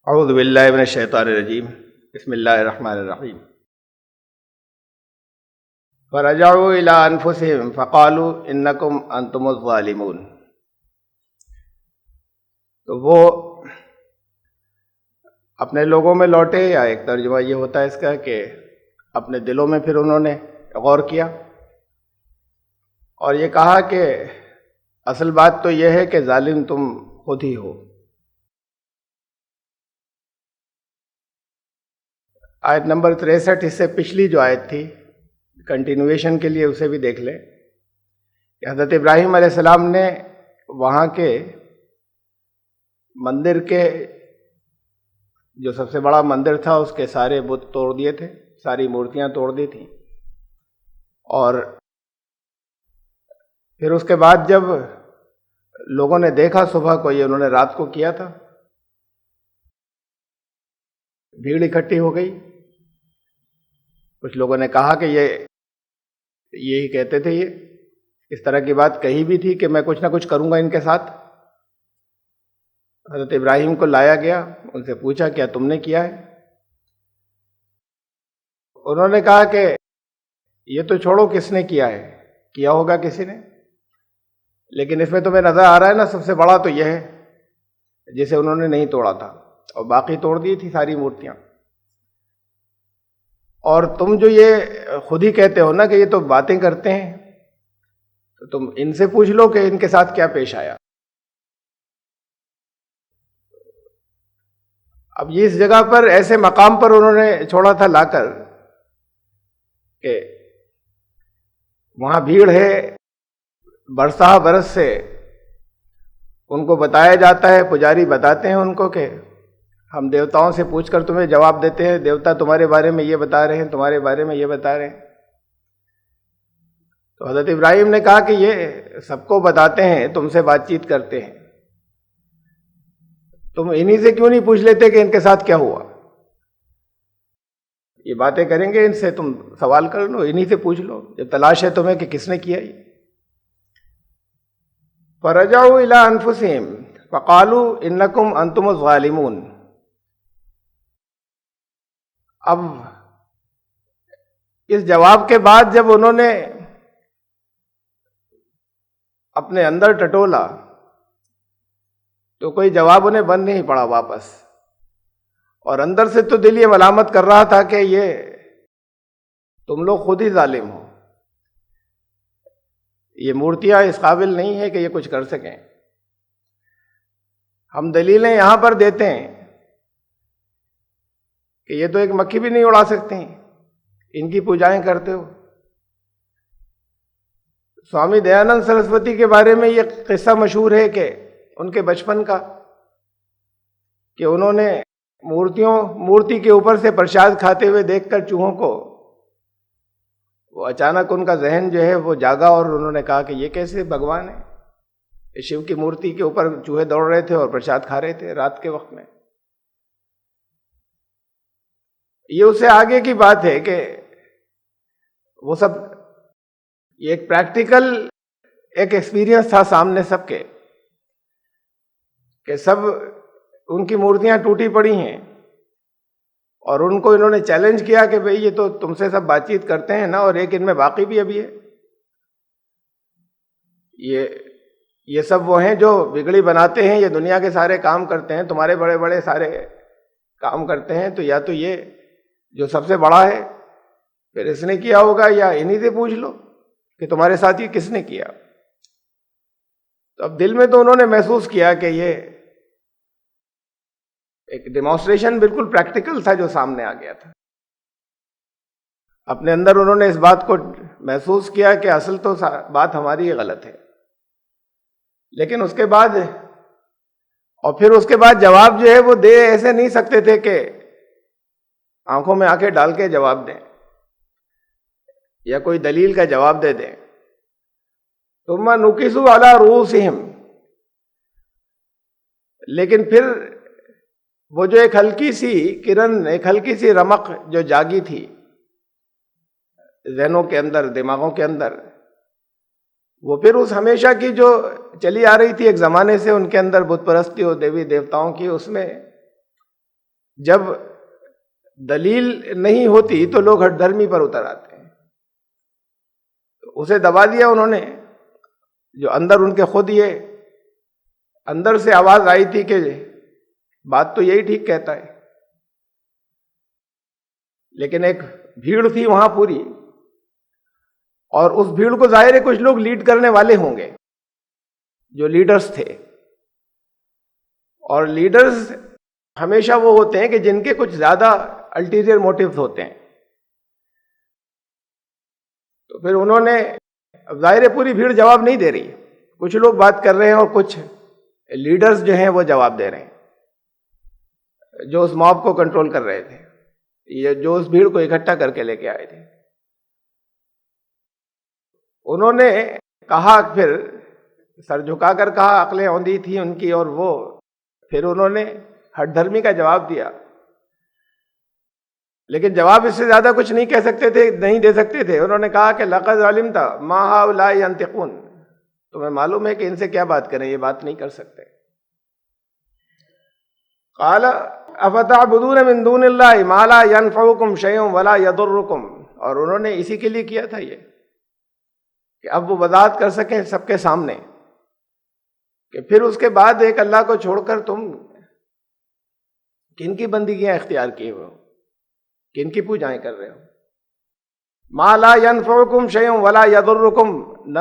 اعوذ باللہ من الشیطان الرجیم بسم اللہ الرحمن الرحیم فرجعوا الی انفسہم فقالوا انکم انتم الظالمون۔ تو وہ اپنے لوگوں میں لوٹے، یا ایک ترجمہ یہ ہوتا ہے اس کا کہ اپنے دلوں میں پھر انہوں نے غور کیا اور یہ کہا کہ اصل بات تو یہ ہے کہ ظالم تم خود ہی ہو۔ آیت نمبر 63، اس سے پچھلی جو آیت تھی کنٹینویشن کے لیے اسے بھی دیکھ لیں کہ حضرت ابراہیم علیہ السلام نے وہاں کے مندر کے جو سب سے بڑا مندر تھا اس کے سارے بت توڑ دیے تھے، ساری مورتیاں توڑ دی تھیں، اور پھر اس کے بعد جب لوگوں نے دیکھا صبح کو، یہ انہوں نے رات کو کیا تھا، بھیڑ اکٹھی ہو گئی۔ کچھ لوگوں نے کہا کہ یہی کہتے تھے، یہ اس طرح کی بات کہی بھی تھی کہ میں کچھ نہ کچھ کروں گا ان کے ساتھ۔ حضرت ابراہیم کو لایا گیا، ان سے پوچھا کیا تم نے کیا ہے؟ انہوں نے کہا کہ یہ تو چھوڑو کس نے کیا ہے، کیا ہوگا کسی نے، لیکن اس میں تمہیں نظر آ رہا ہے نا سب سے بڑا تو یہ ہے جسے انہوں نے نہیں توڑا تھا، اور باقی توڑ دی تھی ساری مورتیاں۔ اور تم جو یہ خود ہی کہتے ہو نا کہ یہ تو باتیں کرتے ہیں، تو تم ان سے پوچھ لو کہ ان کے ساتھ کیا پیش آیا۔ اب یہ اس جگہ پر ایسے مقام پر انہوں نے چھوڑا تھا لا کر کہ وہاں بھیڑ ہے، برسہ برس سے ان کو بتایا جاتا ہے، پجاری بتاتے ہیں ان کو کہ ہم دیوتاؤں سے پوچھ کر تمہیں جواب دیتے ہیں، دیوتا تمہارے بارے میں یہ بتا رہے ہیں، تمہارے بارے میں یہ بتا رہے ہیں۔ تو حضرت ابراہیم نے کہا کہ یہ سب کو بتاتے ہیں، تم سے بات چیت کرتے ہیں، تم انہی سے کیوں نہیں پوچھ لیتے کہ ان کے ساتھ کیا ہوا؟ یہ باتیں کریں گے، ان سے تم سوال کر لو، انہی سے پوچھ لو جب تلاش ہے تمہیں کہ کس نے کیا یہ۔ فرجعوا الی انفسہم فقالوا انکم انتم الظالمون۔ اب اس جواب کے بعد جب انہوں نے اپنے اندر ٹٹولا تو کوئی جواب انہیں بن نہیں پڑا واپس، اور اندر سے تو دل یہ ملامت کر رہا تھا کہ یہ تم لوگ خود ہی ظالم ہو، یہ مورتیاں اس قابل نہیں ہے کہ یہ کچھ کر سکیں۔ ہم دلیلیں یہاں پر دیتے ہیں کہ یہ تو ایک مکھی بھی نہیں اڑا سکتے ہیں، ان کی پوجائیں کرتے ہو۔ سوامی دیانند سرسوتی کے بارے میں یہ قصہ مشہور ہے کہ ان کے بچپن کا، کہ انہوں نے مورتی کے اوپر سے پرساد کھاتے ہوئے دیکھ کر چوہوں کو، وہ اچانک ان کا ذہن جو ہے وہ جاگا، اور انہوں نے کہا کہ یہ کیسے بھگوان ہے؟ شیو کی مورتی کے اوپر چوہے دوڑ رہے تھے اور پرساد کھا رہے تھے رات کے وقت میں۔ یہ اس سے آگے کی بات ہے کہ وہ سب یہ ایک پریکٹیکل ایک ایکسپیرینس تھا سامنے سب کے، کہ سب ان کی مورتیاں ٹوٹی پڑی ہیں، اور ان کو انہوں نے چیلنج کیا کہ بھئی یہ تو تم سے سب بات چیت کرتے ہیں نا، اور ایک ان میں باقی بھی ابھی ہے، یہ سب وہ ہیں جو بگڑی بناتے ہیں، یہ دنیا کے سارے کام کرتے ہیں، تمہارے بڑے بڑے سارے کام کرتے ہیں، تو یا تو یہ جو سب سے بڑا ہے پھر اس نے کیا ہوگا، یا انہی سے پوچھ لو کہ تمہارے ساتھ یہ کس نے کیا۔ تو اب دل میں تو انہوں نے محسوس کیا کہ یہ ایک ڈیمانسٹریشن بالکل پریکٹیکل تھا جو سامنے آ گیا تھا۔ اپنے اندر انہوں نے اس بات کو محسوس کیا کہ اصل تو بات ہماری غلط ہے، لیکن اس کے بعد اور پھر اس کے بعد جواب جو ہے وہ دے ایسے نہیں سکتے تھے کہ آنکھوں میں آنکھیں ڈال کے جواب دیں یا کوئی دلیل کا جواب دے دیں۔ ثم نکسوا علی رؤوسہم، لیکن پھر وہ جو ایک ہلکی سی کرن، ایک ہلکی سی رمق جو جاگی تھی ذہنوں کے اندر، دماغوں کے اندر، وہ پھر اس ہمیشہ کی جو چلی آ رہی تھی ایک زمانے سے ان کے اندر بت پرستی اور دیوی دیوتاؤں کی، اس میں جب دلیل نہیں ہوتی تو لوگ ہٹ دھرمی پر اتر آتے ہیں. اسے دبا دیا انہوں نے. جو اندر ان کے خود یہ اندر سے آواز آئی تھی کہ بات تو یہی ٹھیک کہتا ہے، لیکن ایک بھیڑ تھی وہاں پوری، اور اس بھیڑ کو ظاہر ہے کچھ لوگ لیڈ کرنے والے ہوں گے جو لیڈرز تھے. اور لیڈرز ہمیشہ وہ ہوتے ہیں کہ جن کے کچھ زیادہ الٹیریئر موٹیوز ہوتے ہیں. تو پھر انہوں نے، ظاہر پوری بھیڑ جواب نہیں دے رہی، کچھ لوگ بات کر رہے ہیں اور کچھ لیڈرز جو ہیں وہ جواب دے رہے ہیں، جو اس موب کو کنٹرول کر رہے تھے، یہ جو اس بھیڑ کو اکٹھا کر کے لے کے آئے تھے. انہوں نے کہا، پھر سر جھکا کر کہا، عقلیں اوندھی تھیں ان کی، اور وہ پھر انہوں نے ہٹ دھرمی کا جواب دیا. لیکن جواب اس سے زیادہ کچھ نہیں کہہ سکتے تھے، نہیں دے سکتے تھے. انہوں نے کہا کہ لقد علمت ما هؤلاء ينطقون، تمہیں معلوم ہے کہ ان سے کیا بات کریں، یہ بات نہیں کر سکتے. قال افتعبدون من دون اللہ ما لا ينفعكم شيء ولا يضركم، اور انہوں نے اسی کے لیے کیا تھا یہ کہ اب وہ وضاحت کر سکیں سب کے سامنے کہ پھر اس کے بعد ایک اللہ کو چھوڑ کر تم کن کی بندگیاں اختیار کیے ہو، کن کی پوجائیں کر رہے ہو. ما لا ينفعكم شيء ولا يضركم، نہ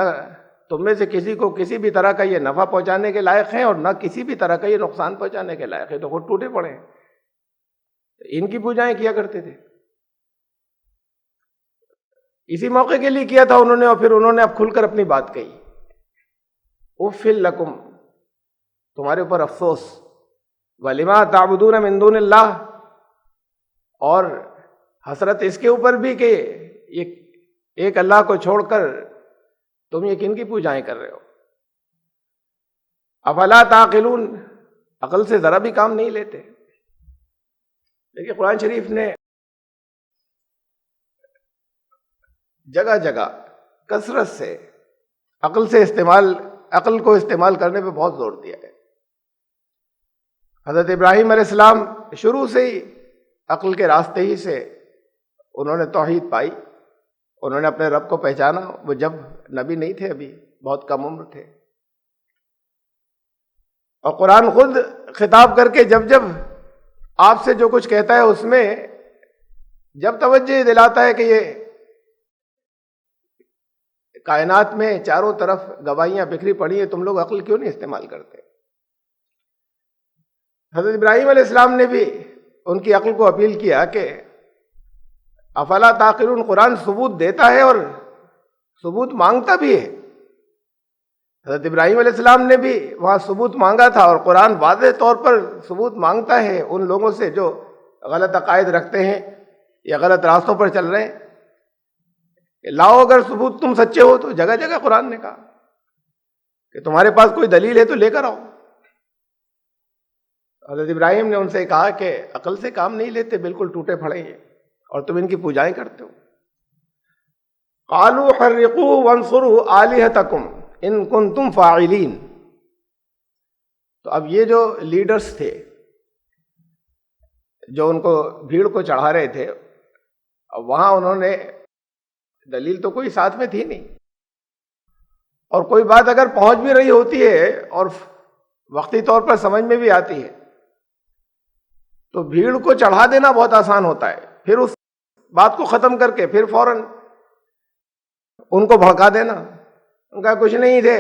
تم میں سے کسی کو کسی بھی طرح کا یہ نفع پہنچانے کے لائق ہیں اور نہ کسی بھی طرح کا یہ نقصان پہنچانے کے لائق ہے. تو خود ٹوٹے پڑے ہیں. ان کی پوجائیں کیا کرتے تھے، اسی موقع کے لیے کیا تھا انہوں نے. اور پھر انہوں نے اب کھل کر اپنی بات کہی. اف لکم، تمہارے اوپر افسوس، ولما تعبدون من دون اللہ، اور حسرت اس کے اوپر بھی کہ یہ ایک اللہ کو چھوڑ کر تم یہ کن کی پوجائیں کر رہے ہو. افلا تعقلون، عقل سے ذرا بھی کام نہیں لیتے. دیکھیے قرآن شریف نے جگہ جگہ کثرت سے عقل کو استعمال کرنے پہ بہت زور دیا ہے. حضرت ابراہیم علیہ السلام شروع سے ہی عقل کے راستے ہی سے انہوں نے توحید پائی، انہوں نے اپنے رب کو پہچانا. وہ جب نبی نہیں تھے، ابھی بہت کم عمر تھے. اور قرآن خود خطاب کر کے جب آپ سے جو کچھ کہتا ہے اس میں جب توجہ دلاتا ہے کہ یہ کائنات میں چاروں طرف گواہیاں بکھری پڑی ہیں، تم لوگ عقل کیوں نہیں استعمال کرتے. حضرت ابراہیم علیہ السلام نے بھی ان کی عقل کو اپیل کیا کہ افلا تعقلون. قرآن ثبوت دیتا ہے اور ثبوت مانگتا بھی ہے. حضرت ابراہیم علیہ السلام نے بھی وہاں ثبوت مانگا تھا، اور قرآن واضح طور پر ثبوت مانگتا ہے ان لوگوں سے جو غلط عقائد رکھتے ہیں یا غلط راستوں پر چل رہے ہیں. لاؤ اگر ثبوت تم سچے ہو تو. جگہ جگہ قرآن نے کہا کہ تمہارے پاس کوئی دلیل ہے تو لے کر آؤ. حضرت ابراہیم نے ان سے کہا کہ عقل سے کام نہیں لیتے، بالکل ٹوٹے پھڑے ہیں اور تم ان کی پوجائیں کرتے ہو. قالوا حرقوا وانصروا آلہتکم ان کنتم فاعلین. تو اب یہ جو لیڈرز تھے جو ان کو بھیڑ کو چڑھا رہے تھے، اب وہاں انہوں نے دلیل تو کوئی ساتھ میں تھی نہیں، اور کوئی بات اگر پہنچ بھی رہی ہوتی ہے اور وقتی طور پر سمجھ میں بھی آتی ہے تو بھیڑ کو چڑھا دینا بہت آسان ہوتا ہے. پھر اس بات کو ختم کر کے پھر فوراً ان کو بھڑکا دینا، ان کا کچھ نہیں تھے،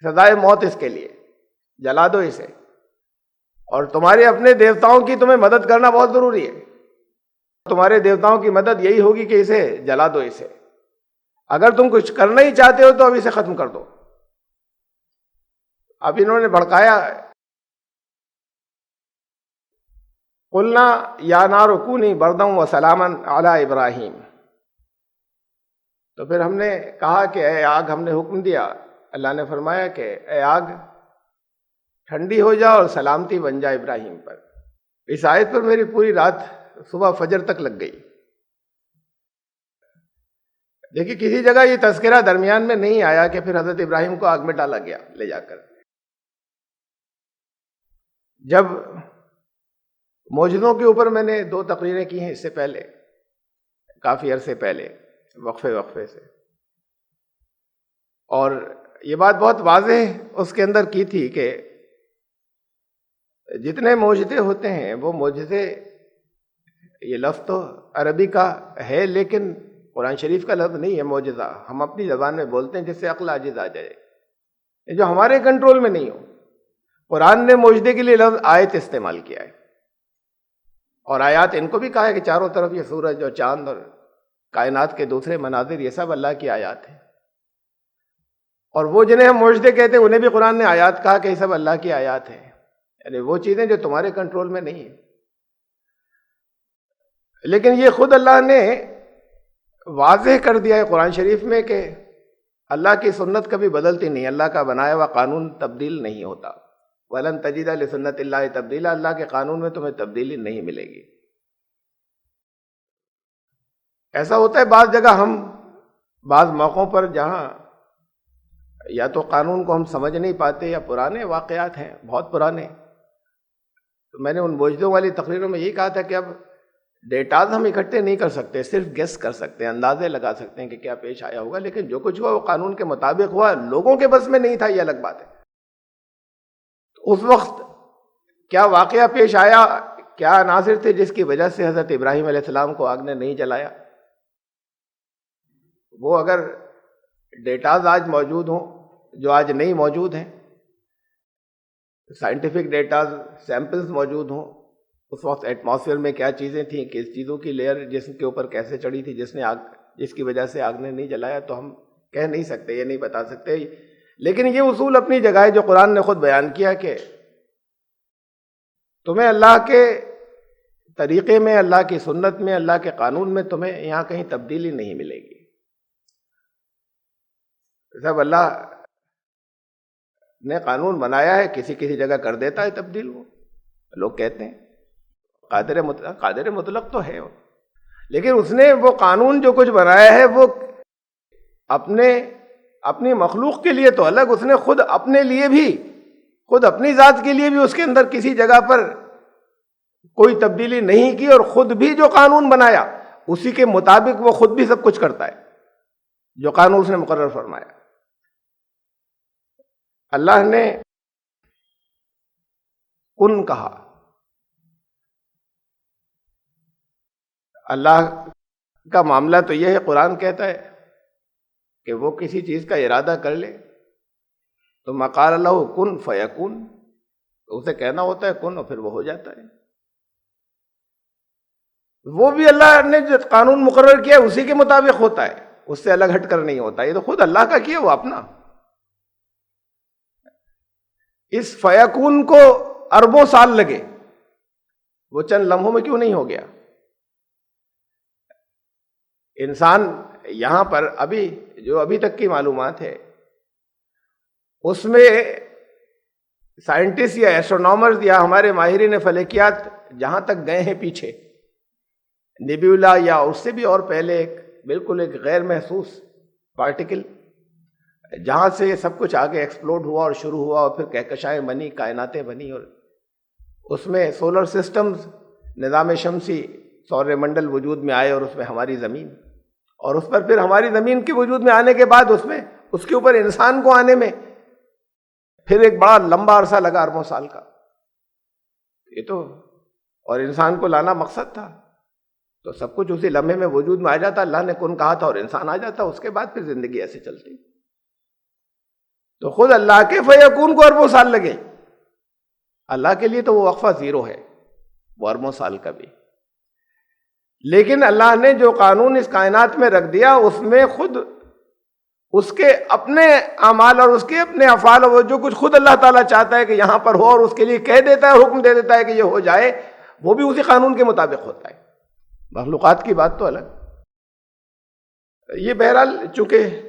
سزائے موت اس کے لیے، جلا دو اسے. اور تمہارے اپنے دیوتاؤں کی تمہیں مدد کرنا بہت ضروری ہے. تمہارے دیوتاؤں کی مدد یہی ہوگی کہ اسے جلا دو اسے. اگر تم کچھ کرنا ہی چاہتے ہو تو اب اسے ختم کر دو. اب انہوں نے بھڑکایا. قلنا یا نار کونی بردا وسلاما علی ابراہیم. تو پھر ہم نے کہا کہ اے آگ، ہم نے حکم دیا، اللہ نے فرمایا کہ اے آگ ٹھنڈی ہو جا اور سلامتی بن جا ابراہیم پر. اس آیت پر میری پوری رات صبح فجر تک لگ گئی. دیکھیے کسی جگہ یہ تذکرہ درمیان میں نہیں آیا کہ پھر حضرت ابراہیم کو آگ میں ڈالا گیا لے جا کر. جب معجزوں کے اوپر میں نے 2 تقریریں کی ہیں اس سے پہلے، کافی عرصے پہلے، وقفے سے، اور یہ بات بہت واضح اس کے اندر کی تھی کہ جتنے معجزے ہوتے ہیں وہ معجزے، یہ لفظ تو عربی کا ہے لیکن قرآن شریف کا لفظ نہیں ہے معجزہ، ہم اپنی زبان میں بولتے ہیں جس سے عقل عاجز آ جائے، یہ جو ہمارے کنٹرول میں نہیں ہو۔ قرآن نے معجزے کے لیے لفظ آیت استعمال کیا ہے، اور آیات ان کو بھی کہا ہے کہ چاروں طرف یہ سورج اور چاند اور کائنات کے دوسرے مناظر یہ سب اللہ کی آیات ہیں، اور وہ جنہیں ہم معجزے کہتے ہیں انہیں بھی قرآن نے آیات کہا کہ یہ سب اللہ کی آیات ہیں، یعنی وہ چیزیں جو تمہارے کنٹرول میں نہیں ہیں۔ لیکن یہ خود اللہ نے واضح کر دیا ہے قرآن شریف میں کہ اللہ کی سنت کبھی بدلتی نہیں، اللہ کا بنایا ہوا قانون تبدیل نہیں ہوتا۔ وَلَن تَجِدَ لِسُنَّتِ اللَّهِ تَبْدِيلًا، اللہ کے قانون میں تمہیں تبدیلی نہیں ملے گی۔ ایسا ہوتا ہے بعض جگہ ہم بعض موقعوں پر جہاں یا تو قانون کو ہم سمجھ نہیں پاتے یا پرانے واقعات ہیں بہت پرانے، تو میں نے ان معجزوں والی تقریروں میں یہی کہا تھا کہ اب ڈیٹاز ہم اکٹھے نہیں کر سکتے، صرف گیس کر سکتے ہیں، اندازے لگا سکتے ہیں کہ کیا پیش آیا ہوگا، لیکن جو کچھ ہوا وہ قانون کے مطابق ہوا، لوگوں کے بس میں نہیں تھا، یہ الگ بات ہے۔ اس وقت کیا واقعہ پیش آیا، کیا عناصر تھے جس کی وجہ سے حضرت ابراہیم علیہ السلام کو آگ نے نہیں جلایا، وہ اگر ڈیٹاز آج موجود ہوں جو آج نہیں موجود ہیں، سائنٹیفک ڈیٹاز، سیمپلز موجود ہوں، اس وقت ایٹماسفیئر میں کیا چیزیں تھیں، کس چیزوں کی لیئر جسم کے اوپر کیسے چڑھی تھی جس کی وجہ سے آگ نے نہیں جلایا، تو ہم کہہ نہیں سکتے، یہ نہیں بتا سکتے۔ لیکن یہ اصول اپنی جگہ ہے جو قرآن نے خود بیان کیا کہ تمہیں اللہ کے طریقے میں، اللہ کی سنت میں، اللہ کے قانون میں تمہیں یہاں کہیں تبدیلی نہیں ملے گی۔ سب اللہ نے قانون بنایا ہے، کسی جگہ کر دیتا ہے تبدیل، وہ لوگ کہتے ہیں قادر مطلق تو ہے، لیکن اس نے وہ قانون جو کچھ بنایا ہے وہ اپنی مخلوق کے لیے تو الگ، اس نے خود اپنے لیے بھی، خود اپنی ذات کے لیے بھی اس کے اندر کسی جگہ پر کوئی تبدیلی نہیں کی، اور خود بھی جو قانون بنایا اسی کے مطابق وہ خود بھی سب کچھ کرتا ہے جو قانون اس نے مقرر فرمایا۔ اللہ نے کن کہا، اللہ کا معاملہ تو یہ ہے، قرآن کہتا ہے کہ وہ کسی چیز کا ارادہ کر لے تو مقال لہ کن فیکون، تو اسے کہنا ہوتا ہے کن اور پھر وہ ہو جاتا ہے۔ وہ بھی اللہ نے جو قانون مقرر کیا اسی کے مطابق ہوتا ہے، اس سے الگ ہٹ کر نہیں ہوتا، یہ تو خود اللہ کا کیا، وہ اپنا۔ اس فیکون کو اربوں سال لگے، وہ چند لمحوں میں کیوں نہیں ہو گیا؟ انسان یہاں پر ابھی تک کی معلومات ہے اس میں سائنٹسٹ یا ایسٹرونامرز یا ہمارے ماہرین فلکیات جہاں تک گئے ہیں پیچھے، نیبیولا یا اس سے بھی اور پہلے بالکل ایک غیر محسوس پارٹیکل جہاں سے یہ سب کچھ آگے ایکسپلوڈ ہوا اور شروع ہوا اور پھر کہکشائیں بنی، کائناتیں بنی، اور اس میں سولر سسٹمز، نظام شمسی، سور منڈل وجود میں آئے، اور اس میں ہماری زمین، اور اس پر پھر ہماری زمین کے وجود میں آنے کے بعد اس کے اوپر انسان کو آنے میں پھر ایک بڑا لمبا عرصہ لگا، اربوں سال کا۔ یہ تو اور انسان کو لانا مقصد تھا، تو سب کچھ اسی لمحے میں وجود میں آ جاتا، اللہ نے کن کہا تھا اور انسان آ جاتا، اس کے بعد پھر زندگی ایسے چلتی۔ تو خود اللہ کے فیکون کو اربوں سال لگے، اللہ کے لیے تو وہ وقفہ زیرو ہے، وہ اربوں سال کا بھی۔ لیکن اللہ نے جو قانون اس کائنات میں رکھ دیا اس میں خود اس کے اپنے اعمال اور اس کے اپنے افعال، اور جو کچھ خود اللہ تعالیٰ چاہتا ہے کہ یہاں پر ہو اور اس کے لیے کہہ دیتا ہے، حکم دے دیتا ہے کہ یہ ہو جائے، وہ بھی اسی قانون کے مطابق ہوتا ہے۔ مخلوقات کی بات تو الگ۔ یہ بہرحال چونکہ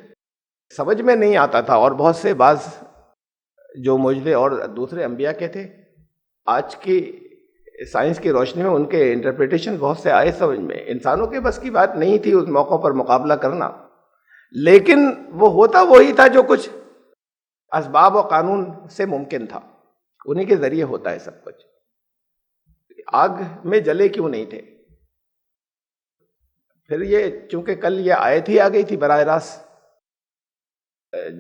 سمجھ میں نہیں آتا تھا، اور بہت سے بعض جو معجزے اور دوسرے انبیاء کے تھے، آج کی سائنس کی روشنی میں ان کے انٹرپریٹیشن بہت سے آئے سمجھ میں، انسانوں کے بس کی بات نہیں تھی اس موقع پر مقابلہ کرنا، لیکن وہ ہوتا وہی تھا جو کچھ اسباب و قانون سے ممکن تھا، انہی کے ذریعے ہوتا ہے سب کچھ۔ آگ میں جلے کیوں نہیں تھے؟ پھر یہ چونکہ کل یہ آیت ہی آ گئی تھی براہ راست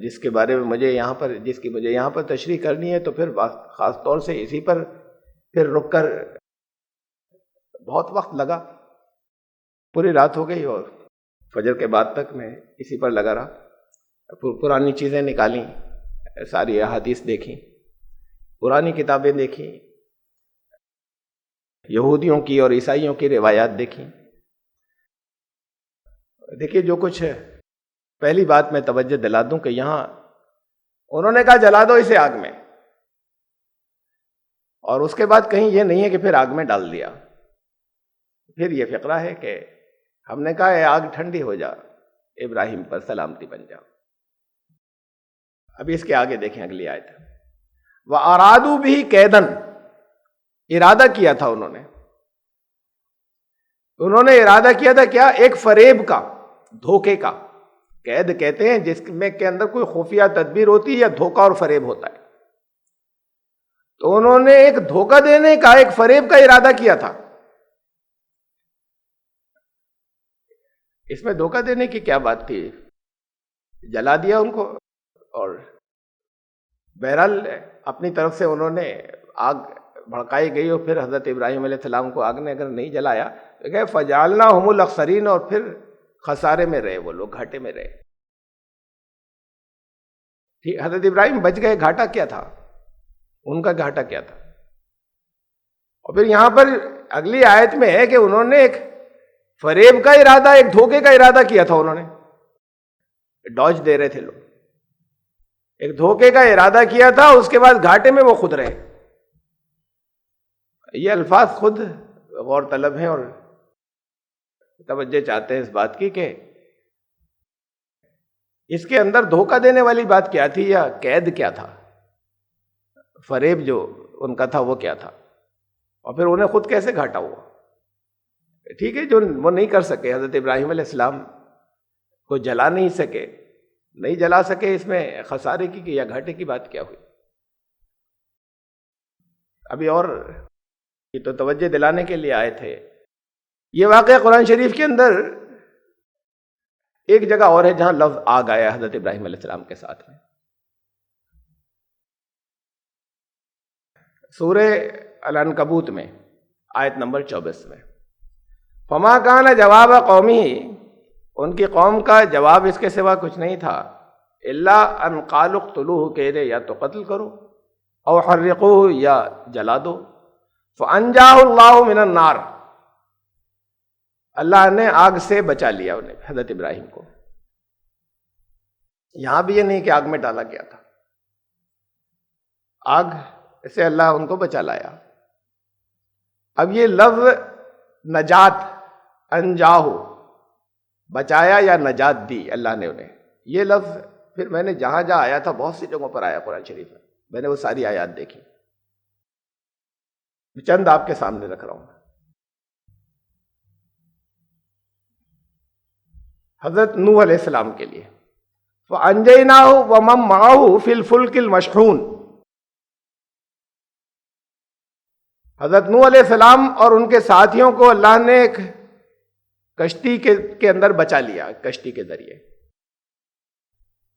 جس کے بارے میں مجھے یہاں پر تشریح کرنی ہے، تو پھر خاص طور سے اسی پر پھر رک کر بہت وقت لگا، پوری رات ہو گئی اور فجر کے بعد تک میں اسی پر لگا رہا، پرانی چیزیں نکالیں، ساری احادیث دیکھیں، پرانی کتابیں دیکھیں، یہودیوں کی اور عیسائیوں کی روایات دیکھیں۔ دیکھیے جو کچھ ہے، پہلی بات میں توجہ دلا دوں کہ یہاں انہوں نے کہا جلا دو اسے آگ میں، اور اس کے بعد کہیں یہ نہیں ہے کہ پھر آگ میں ڈال دیا۔ پھر یہ فقرہ ہے کہ ہم نے کہا اے آگ ٹھنڈی ہو جا، ابراہیم پر سلامتی بن جا۔ ابھی اس کے آگے دیکھیں اگلی آیت، وَأَرَادُوا بِهِ كَيْدًا، ارادہ کیا تھا انہوں نے ارادہ کیا تھا کیا؟ ایک فریب کا، دھوکے کا۔ قید کہتے ہیں جس میں کے اندر کوئی خفیہ تدبیر ہوتی ہے یا دھوکہ اور فریب ہوتا ہے، تو انہوں نے ایک دھوکہ دینے کا، ایک فریب کا ارادہ کیا تھا۔ اس میں دھوکہ دینے کی کیا بات تھی؟ جلا دیا ان کو، اور بہرحال اپنی طرف سے انہوں نے آگ بھڑکائی گئی، اور پھر حضرت ابراہیم علیہ السلام کو آگ نے اگر نہیں جلایا تو کہ فَجَعَلْنَاهُمُ الْأَخْسَرِينَ، اور پھر خسارے میں رہے وہ لوگ، گھاٹے میں رہے۔ حضرت ابراہیم بچ گئے، گھاٹا کیا تھا ان کا؟ گھاٹا کیا تھا؟ اور پھر یہاں پر اگلی آیت میں ہے کہ انہوں نے ایک فریب کا ارادہ، ایک دھوکے کا ارادہ کیا تھا، انہوں نے ڈاج دے رہے تھے لوگ، ایک دھوکے کا ارادہ کیا تھا، اس کے بعد گھاٹے میں وہ خود رہے۔ یہ الفاظ خود غور طلب ہیں اور توجہ چاہتے ہیں اس بات کی کہ اس کے اندر دھوکہ دینے والی بات کیا تھی، یا قید کیا تھا، فریب جو ان کا تھا وہ کیا تھا، اور پھر انہیں خود کیسے گھاٹا ہوا؟ ٹھیک ہے، جو وہ نہیں کر سکے، حضرت ابراہیم علیہ السلام کو جلا نہیں سکے، نہیں جلا سکے، اس میں خسارے کی یا گھاٹے کی بات کیا ہوئی؟ ابھی اور یہ تو توجہ دلانے کے لیے آئے تھے، یہ واقعہ قرآن شریف کے اندر ایک جگہ اور ہے جہاں لفظ آگ آیا حضرت ابراہیم علیہ السلام کے ساتھ میں، سورہ العنکبوت میں آیت نمبر 24 میں، فما کان جواب قومی، ان کی قوم کا جواب اس کے سوا کچھ نہیں تھا، الا ان قالوا اقتلوہ، کہ یا تو قتل کرو، او حرقوہ، یا جلا دو، فانجاہ اللہ من النار، اللہ نے آگ سے بچا لیا انہیں، حضرت ابراہیم کو۔ یہاں بھی یہ نہیں کہ آگ میں ڈالا گیا تھا، آگ سے اللہ ان کو بچا لایا۔ اب یہ لفظ نجات، انجاہو، بچایا یا نجات دی اللہ نے انہیں، یہ لفظ پھر میں نے جہاں جہاں آیا تھا بہت سی جگہوں پر آیا قرآن شریف میں نے وہ ساری آیات دیکھی، چند آپ کے سامنے رکھ رہا ہوں۔ حضرت نوح علیہ السلام کے لیے فَأَنْجَيْنَاهُ وَمَن مَّعَهُ فِي الْفُلْكِ الْمَشْحُونِ، حضرت نوح علیہ السلام اور ان کے ساتھیوں کو اللہ نے ایک کشتی کے اندر بچا لیا، کشتی کے ذریعے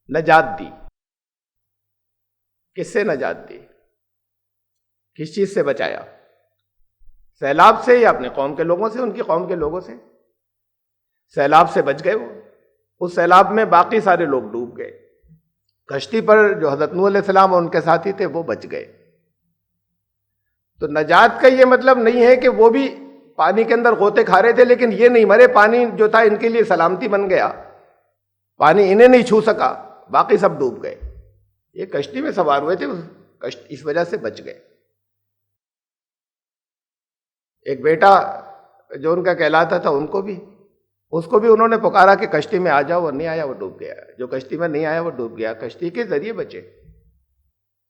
نجات دی۔ کس سے نجات دی؟ کس چیز سے بچایا؟ سیلاب سے یا اپنے قوم کے لوگوں سے، ان کی قوم کے لوگوں سے؟ سیلاب سے بچ گئے وہ، اس سیلاب میں باقی سارے لوگ ڈوب گئے، کشتی پر جو حضرت نوح علیہ السلام اور ان کے ساتھی تھے وہ بچ گئے۔ تو نجات کا یہ مطلب نہیں ہے کہ وہ بھی پانی کے اندر غوطے کھا رہے تھے لیکن یہ نہیں مرے، پانی جو تھا ان کے لیے سلامتی بن گیا، پانی انہیں نہیں چھو سکا، باقی سب ڈوب گئے۔ یہ کشتی میں سوار ہوئے تھے، اس وجہ سے بچ گئے۔ ایک بیٹا جو ان کا کہلاتا تھا، اس کو بھی انہوں نے پکارا کہ کشتی میں آ جاؤ، وہ نہیں آیا، وہ ڈوب گیا۔ جو کشتی میں نہیں آیا وہ ڈوب گیا، کشتی کے ذریعے بچے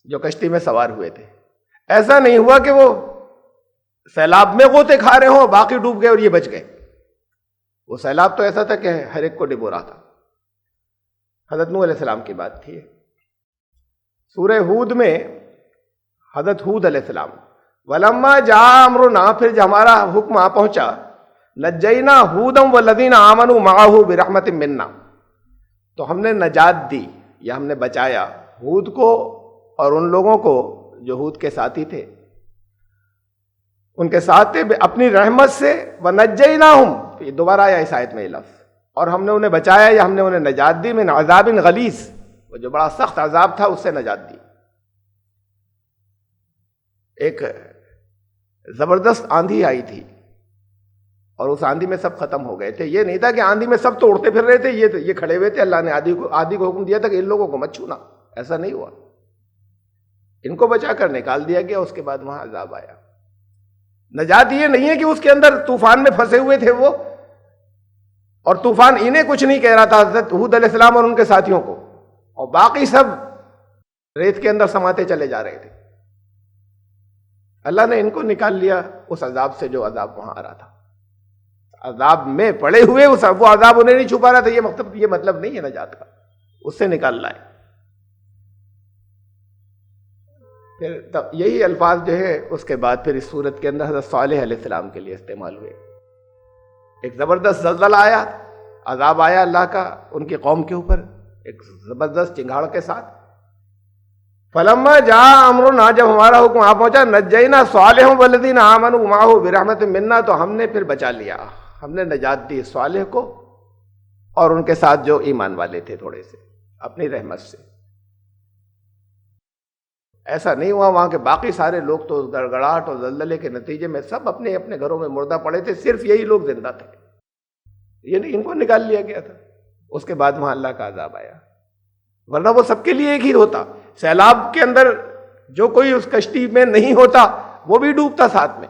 جو کشتی میں سوار ہوئے تھے۔ ایسا نہیں ہوا کہ وہ سیلاب میں غوطے کھا رہے ہوں، باقی ڈوب گئے اور یہ بچ گئے۔ وہ سیلاب تو ایسا تھا کہ ہر ایک کو ڈبو رہا تھا۔ حضرت نوح علیہ السلام کی بات تھی۔ سورہ ہود میں حضرت ہود علیہ السلام، ولما جاء امرنا، پھر جب ہمارا حکم آ پہنچا، نجینا ہودا والذین آمنوا معہ برحمت منا، تو ہم نے نجات دی یا ہم نے بچایا ہود کو اور ان لوگوں کو جو ہود کے ساتھی تھے، ان کے ساتھ تھے اپنی رحمت سے، وَنَجَّيْنَاهُمْ، یہ دوبارہ آیا اس آیت میں یہ لفظ، اور ہم نے انہیں بچایا یا ہم نے انہیں نجات دی، من عذاب غلیظ، وہ جو بڑا سخت عذاب تھا اس سے نجات دی۔ ایک زبردست آندھی آئی تھی اور اس آندھی میں سب ختم ہو گئے تھے۔ یہ نہیں تھا کہ آندھی میں سب تو اڑتے پھر رہے تھے، یہ کھڑے ہوئے تھے، اللہ نے آندھی کو حکم دیا تھا کہ ان لوگوں کو مت چھونا، ایسا نہیں ہوا، ان کو بچا کر نکال دیا گیا۔ اس کے بعد وہاں عذاب آیا۔ نجات یہ نہیں ہے کہ اس کے اندر طوفان میں پھنسے ہوئے تھے وہ، اور طوفان انہیں کچھ نہیں کہہ رہا تھا، حضرت ہود علیہ السلام اور ان کے ساتھیوں کو، اور باقی سب ریت کے اندر سماتے چلے جا رہے تھے۔ اللہ نے ان کو نکال لیا اس عذاب سے جو عذاب وہاں آ رہا تھا، عذاب میں پڑے ہوئے وہ عذاب انہیں نہیں چھپا رہا تھا۔ یہ مطلب نہیں ہے نجات کا، اس سے نکال لائے۔ پھر یہی الفاظ جو ہے اس کے بعد پھر اس صورت کے اندر حضرت صالح علیہ السلام کے لیے استعمال ہوئے۔ ایک زبردست زلزلہ آیا، عذاب آیا اللہ کا ان کی قوم کے اوپر ایک زبردست چنگاڑ کے ساتھ۔ فلما جاء امرنا، جب ہمارا حکم آ پہنچا، نجینا صالح والذین آمنوا معہ برحمت منا، تو ہم نے پھر بچا لیا، ہم نے نجات دی صالح کو اور ان کے ساتھ جو ایمان والے تھے تھوڑے سے، اپنی رحمت سے۔ ایسا نہیں ہوا وہاں کے باقی سارے لوگ تو گڑگڑاہٹ اور زلزلے کے نتیجے میں سب اپنے اپنے گھروں میں مردہ پڑے تھے، صرف یہی لوگ زندہ تھے، یعنی ان کو نکال لیا گیا تھا۔ اس کے بعد وہاں اللہ کا عذاب آیا، ورنہ وہ سب کے لیے ایک ہی ہوتا۔ سیلاب کے اندر جو کوئی اس کشتی میں نہیں ہوتا وہ بھی ڈوبتا ساتھ میں،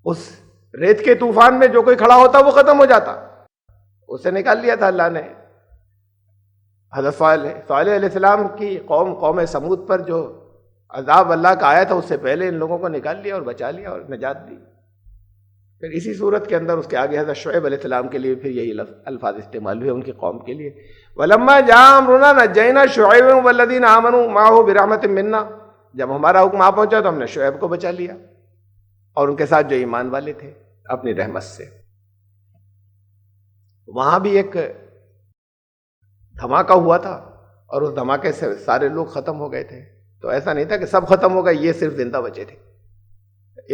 اس ریت کے طوفان میں جو کوئی کھڑا ہوتا وہ ختم ہو جاتا، اسے نکال لیا تھا اللہ نے۔ حضرت صالح علیہ السلام کی قوم سمود پر جو عذاب اللہ کا آیا تھا اس سے پہلے ان لوگوں کو نکال لیا اور بچا لیا اور نجات دی۔ پھر اسی صورت کے اندر اس کے آگے حضرت شعیب علیہ السلام کے لیے پھر یہی الفاظ استعمال ہوئے ان کی قوم کے لیے، وَلَمَّا جَاءَ أَمْرُنَا نَجَّيْنَا شُعَيْبًا وَالَّذِينَ آمَنُوا مَعَهُ بِرَحْمَةٍ مِنَّا، جب ہمارا حکم آ پہنچا تو ہم نے شعیب کو بچا لیا اور ان کے ساتھ جو ایمان والے تھے اپنی رحمت سے۔ وہاں بھی ایک دھماکہ ہوا تھا اور اس دھماکے سے سارے لوگ ختم ہو گئے تھے، تو ایسا نہیں تھا کہ سب ختم ہو گئے، یہ صرف زندہ بچے تھے،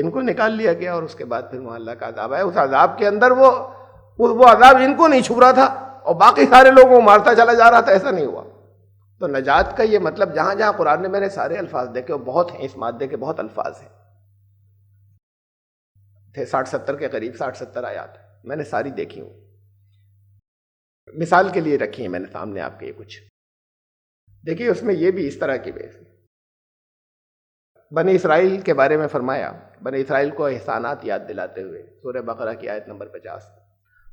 ان کو نکال لیا گیا اور اس کے بعد پھر وہاں اللہ کا عذاب آیا۔ اس عذاب کے اندر وہ عذاب ان کو نہیں چھو رہا تھا اور باقی سارے لوگوں کو مارتا چلا جا رہا تھا، ایسا نہیں ہوا۔ تو نجات کا یہ مطلب جہاں جہاں قرآن میں نے سارے الفاظ دیکھے، وہ بہت ہیں، اس مادے کے بہت الفاظ ہیں، تھے 60-70 کے قریب، 60-70 آیات میں نے ساری دیکھی ہوں، مثال کے لیے رکھی ہیں میں نے سامنے آپ کے یہ کچھ دیکھیے۔ اس میں یہ بھی اس طرح کی بیس ہے۔ بنی اسرائیل کے بارے میں فرمایا، بنی اسرائیل کو احسانات یاد دلاتے ہوئے سورہ بقرہ کی آیت نمبر 50،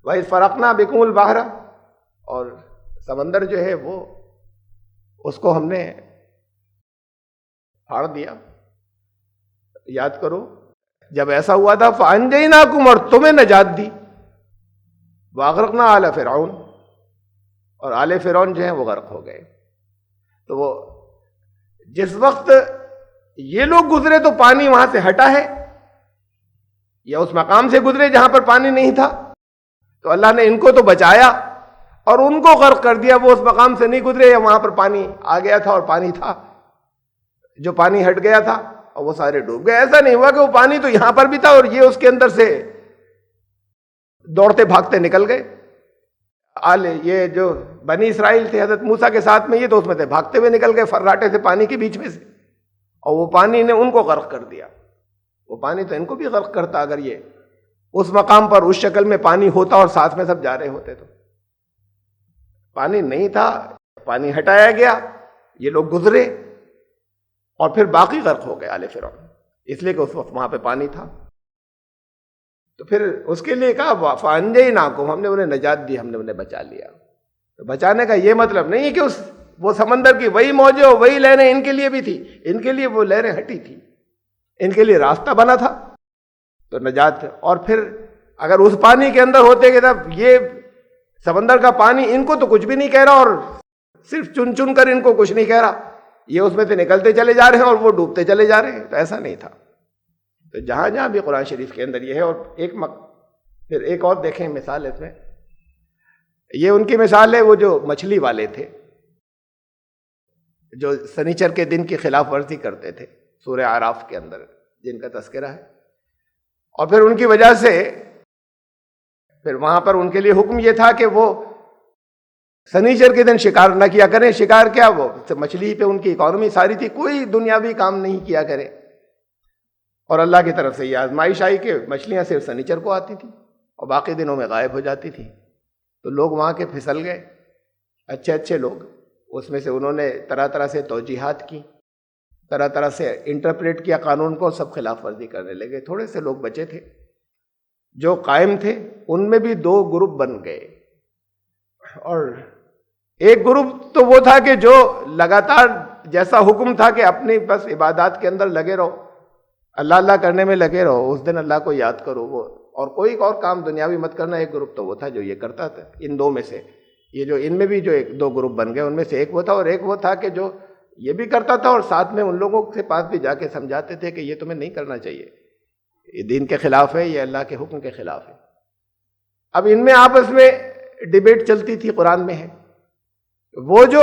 وَإِذْ فَرَقْنَا بِكُمُ الْبَحْرَ، اور سمندر جو ہے وہ اس کو ہم نے پھاڑ دیا، یاد کرو جب ایسا ہوا تھا، فَأَنْجَيْنَاكُمْ، اور تمہیں نجات دی، وَأَغْرَقْنَا آلَ فِرْعَوْنَ، اور آل فرعون جو ہیں وہ غرق ہو گئے۔ تو وہ جس وقت یہ لوگ گزرے تو پانی وہاں سے ہٹا ہے، یا اس مقام سے گزرے جہاں پر پانی نہیں تھا، تو اللہ نے ان کو تو بچایا اور ان کو غرق کر دیا۔ وہ اس مقام سے نہیں گزرے یا وہاں پر پانی آ گیا تھا اور پانی تھا، جو پانی ہٹ گیا تھا اور وہ سارے ڈوب گئے۔ ایسا نہیں ہوا کہ وہ پانی تو یہاں پر بھی تھا اور یہ اس کے اندر سے دوڑتے بھاگتے نکل گئے۔ یہ جو بنی اسرائیل تھے حضرت موسیٰ کے ساتھ میں، یہ تو اس میں تھے، بھاگتے ہوئے نکل گئے فراٹے سے پانی کے بیچ میں سے، اور وہ پانی نے ان کو غرق کر دیا۔ وہ پانی تو ان کو بھی غرق کرتا اگر یہ اس مقام پر اس شکل میں پانی ہوتا اور ساتھ میں سب جا رہے ہوتے۔ تو پانی نہیں تھا، پانی ہٹایا گیا، یہ لوگ گزرے اور پھر باقی غرق ہو گئے آل فرعون، اس لیے کہ اس وقت وہاں پہ پانی تھا۔ تو پھر اس کے لیے کہا فَأَنْجَيْنَاكُمْ، ہم نے انہیں نجات دی، ہم نے انہیں بچا لیا۔ تو بچانے کا یہ مطلب نہیں ہے کہ وہ سمندر کی وہی موجیں اور وہی لہریں ان کے لیے بھی تھی، ان کے لیے وہ لہریں ہٹی تھی، ان کے لیے راستہ بنا تھا، تو نجات۔ اور پھر اگر اس پانی کے اندر ہوتے کہ تب یہ سمندر کا پانی ان کو تو کچھ بھی نہیں کہہ رہا اور صرف چن چن کر ان کو کچھ نہیں کہہ رہا، یہ اس میں سے نکلتے چلے جا رہے ہیں اور وہ ڈوبتے چلے جا رہے ہیں. تو ایسا نہیں تھا. تو جہاں جہاں بھی قرآن شریف کے اندر یہ ہے. اور پھر ایک اور دیکھیں مثال اس میں، یہ ان کی مثال ہے وہ جو مچھلی والے تھے جو سنیچر کے دن کی خلاف ورزی کرتے تھے، سورہ اعراف کے اندر جن کا تذکرہ ہے. اور پھر ان کی وجہ سے پھر وہاں پر ان کے لیے حکم یہ تھا کہ وہ سنیچر کے دن شکار نہ کیا کریں. شکار کیا، وہ مچھلی پہ ان کی اکانومی ساری تھی، کوئی دنیاوی کام نہیں کیا کرے. اور اللہ کی طرف سے یہ آزمائش آئی کہ مچھلیاں صرف سنیچر کو آتی تھی اور باقی دنوں میں غائب ہو جاتی تھی. تو لوگ وہاں کے پھسل گئے، اچھے اچھے لوگ. اس میں سے انہوں نے طرح طرح سے توجیحات کی، طرح طرح سے انٹرپریٹ کیا قانون کو، سب خلاف ورزی کرنے لگے. تھوڑے سے لوگ بچے تھے جو قائم تھے، ان میں بھی دو گروپ بن گئے. اور ایک گروپ تو وہ تھا کہ جو لگاتار جیسا حکم تھا کہ اپنی بس عبادات کے اندر لگے رہو، اللہ اللہ کرنے میں لگے رہو، اس دن اللہ کو یاد کرو، وہ اور کوئی اور کام دنیاوی مت کرنا. ایک گروپ تو وہ تھا جو یہ کرتا تھا. ان دو میں سے یہ جو ان میں بھی جو ایک دو گروپ بن گئے، ان میں سے ایک وہ تھا. اور ایک وہ تھا کہ جو یہ بھی کرتا تھا اور ساتھ میں ان لوگوں کے پاس بھی جا کے سمجھاتے تھے کہ یہ تمہیں نہیں کرنا چاہیے، یہ دین کے خلاف ہے، یہ اللہ کے حکم کے خلاف ہے. اب ان میں آپس میں ڈیبیٹ چلتی تھی. قرآن میں ہے وہ جو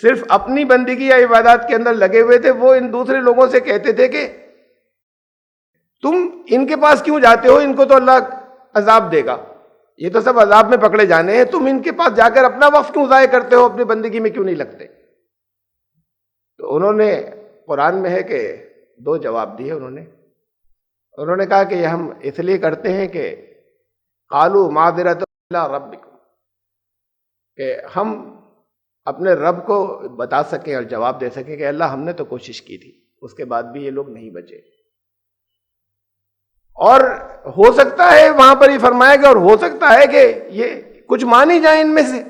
صرف اپنی بندگی یا عبادات کے اندر لگے ہوئے تھے، وہ ان دوسرے لوگوں سے کہتے تھے کہ تم ان کے پاس کیوں جاتے ہو، ان کو تو اللہ عذاب دے گا، یہ تو سب عذاب میں پکڑے جانے ہیں، تم ان کے پاس جا کر اپنا وقت کیوں ضائع کرتے ہو، اپنی بندگی میں کیوں نہیں لگتے. تو انہوں نے قرآن میں ہے کہ دو جواب دیے. انہوں نے کہا کہ یہ ہم اس لیے کرتے ہیں کہ قالوا معذرۃ الی ربکم، کہ ہم اپنے رب کو بتا سکیں اور جواب دے سکیں کہ اللہ ہم نے تو کوشش کی تھی، اس کے بعد بھی یہ لوگ نہیں بچے. اور ہو سکتا ہے وہاں پر یہ فرمایا گیا، اور ہو سکتا ہے کہ یہ کچھ مان ہی جائیں ان میں سے،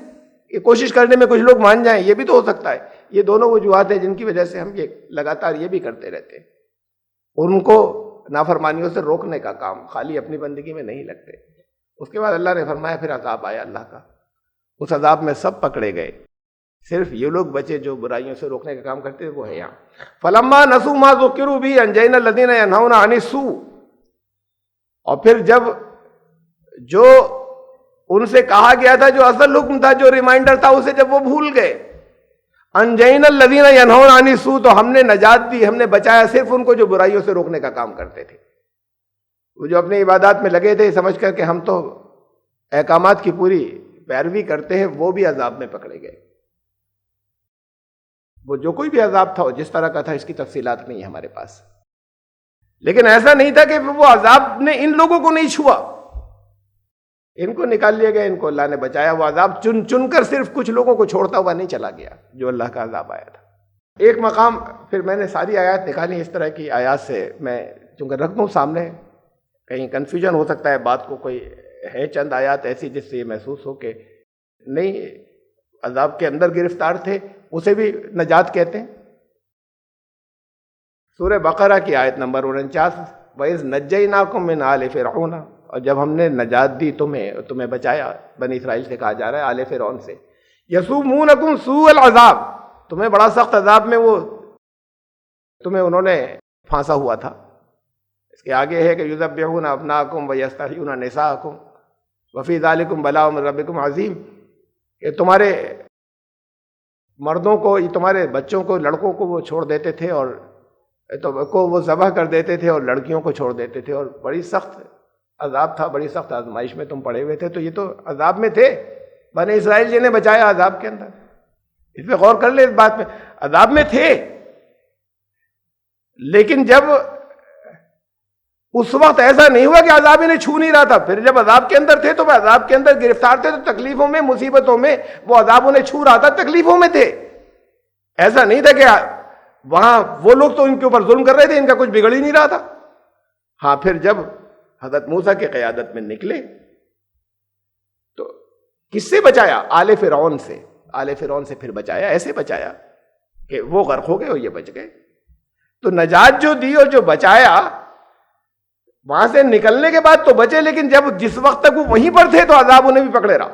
کہ کوشش کرنے میں کچھ لوگ مان جائیں، یہ بھی تو ہو سکتا ہے. یہ دونوں وجوہات ہیں جن کی وجہ سے ہم یہ لگاتار یہ بھی کرتے رہتے ہیں. ان کو نافرمانیوں سے روکنے کا کام، خالی اپنی بندگی میں نہیں لگتے. اس کے بعد اللہ نے فرمایا پھر عذاب آیا اللہ کا. اس عذاب میں سب پکڑے گئے، صرف یہ لوگ بچے جو برائیوں سے روکنے کا کام کرتے وہ ہے یہاں. فلما نسوا ما ذکروا به انجینا الذین ینهون عن السوء. اور پھر جب جو ان سے کہا گیا تھا، جو اصل حکم تھا، جو ریمائنڈر تھا، اسے جب وہ بھول گئے، انجینا الذین ینهون عن السوء، تو ہم نے نجات دی، ہم نے بچایا صرف ان کو جو برائیوں سے روکنے کا کام کرتے تھے. وہ جو اپنی عبادات میں لگے تھے سمجھ کر کہ ہم تو احکامات کی پوری پیروی کرتے ہیں، وہ بھی عذاب میں پکڑے گئے. وہ جو کوئی بھی عذاب تھا، جس طرح کا تھا، اس کی تفصیلات نہیں ہے ہمارے پاس. لیکن ایسا نہیں تھا کہ وہ عذاب نے ان لوگوں کو نہیں چھوا، ان کو نکال لیا گیا، ان کو اللہ نے بچایا. وہ عذاب چن چن کر صرف کچھ لوگوں کو چھوڑتا ہوا نہیں چلا گیا جو اللہ کا عذاب آیا تھا. ایک مقام پھر میں نے ساری آیات نکالی، اس طرح کی آیات سے میں چونکہ رکھ دوں سامنے، کہیں کنفیوژن ہو سکتا ہے بات کو. کوئی ہے چند آیات ایسی جس سے یہ محسوس ہو کہ نہیں عذاب کے اندر گرفتار تھے، اسے بھی نجات کہتے ہیں. سورہ بقرہ کی آیت نمبر 49، وَإِذْ نَجَّيْنَاكُمْ مِنْ آلِ فِرْعَوْنَ، اور جب ہم نے نجات دی تمہیں بچایا. بنی اسرائیل سے کہا جا رہا ہے، آل فرعون سے. یسومونکم سوء العذاب، تمہیں بڑا سخت عذاب میں وہ تمہیں انہوں نے پھانسا ہوا تھا. اس کے آگے ہے کہ یذبحون ابناءکم ویستحیون نساءکم وفی ذلکم بلاء من ربکم عظیم، کہ تمہارے مردوں کو، تمہارے بچوں کو، لڑکوں کو وہ چھوڑ دیتے تھے اور کو وہ ذبح کر دیتے تھے اور لڑکیوں کو چھوڑ دیتے تھے، اور بڑی سخت عذاب تھا، بڑی سخت آزمائش میں تم پڑے ہوئے تھے. تو یہ تو عذاب میں تھے، بنی اسرائیل جی نے بچایا عذاب کے اندر. اس پہ غور کر لیں، اس بات میں عذاب میں تھے. لیکن جب اس وقت ایسا نہیں ہوا کہ عذاب انہیں چھو نہیں رہا تھا. پھر جب عذاب کے اندر تھے تو وہ عذاب کے اندر گرفتار تھے، تو تکلیفوں میں، مصیبتوں میں وہ عذاب انہیں چھو رہا تھا، تکلیفوں میں تھے. ایسا نہیں تھا کہ وہاں وہ لوگ تو ان کے اوپر ظلم کر رہے تھے، ان کا کچھ بگڑ ہی نہیں رہا تھا. ہاں پھر جب حضرت موسیٰ کی قیادت میں نکلے تو کس سے بچایا؟ آل فرعون سے. آل فرعون سے پھر بچایا، ایسے بچایا کہ وہ غرق ہو گئے اور یہ بچ گئے. تو نجات جو دی اور جو بچایا، وہاں سے نکلنے کے بعد تو بچے، لیکن جب جس وقت تک وہ وہیں پر تھے تو عذاب انہیں بھی پکڑے رہا،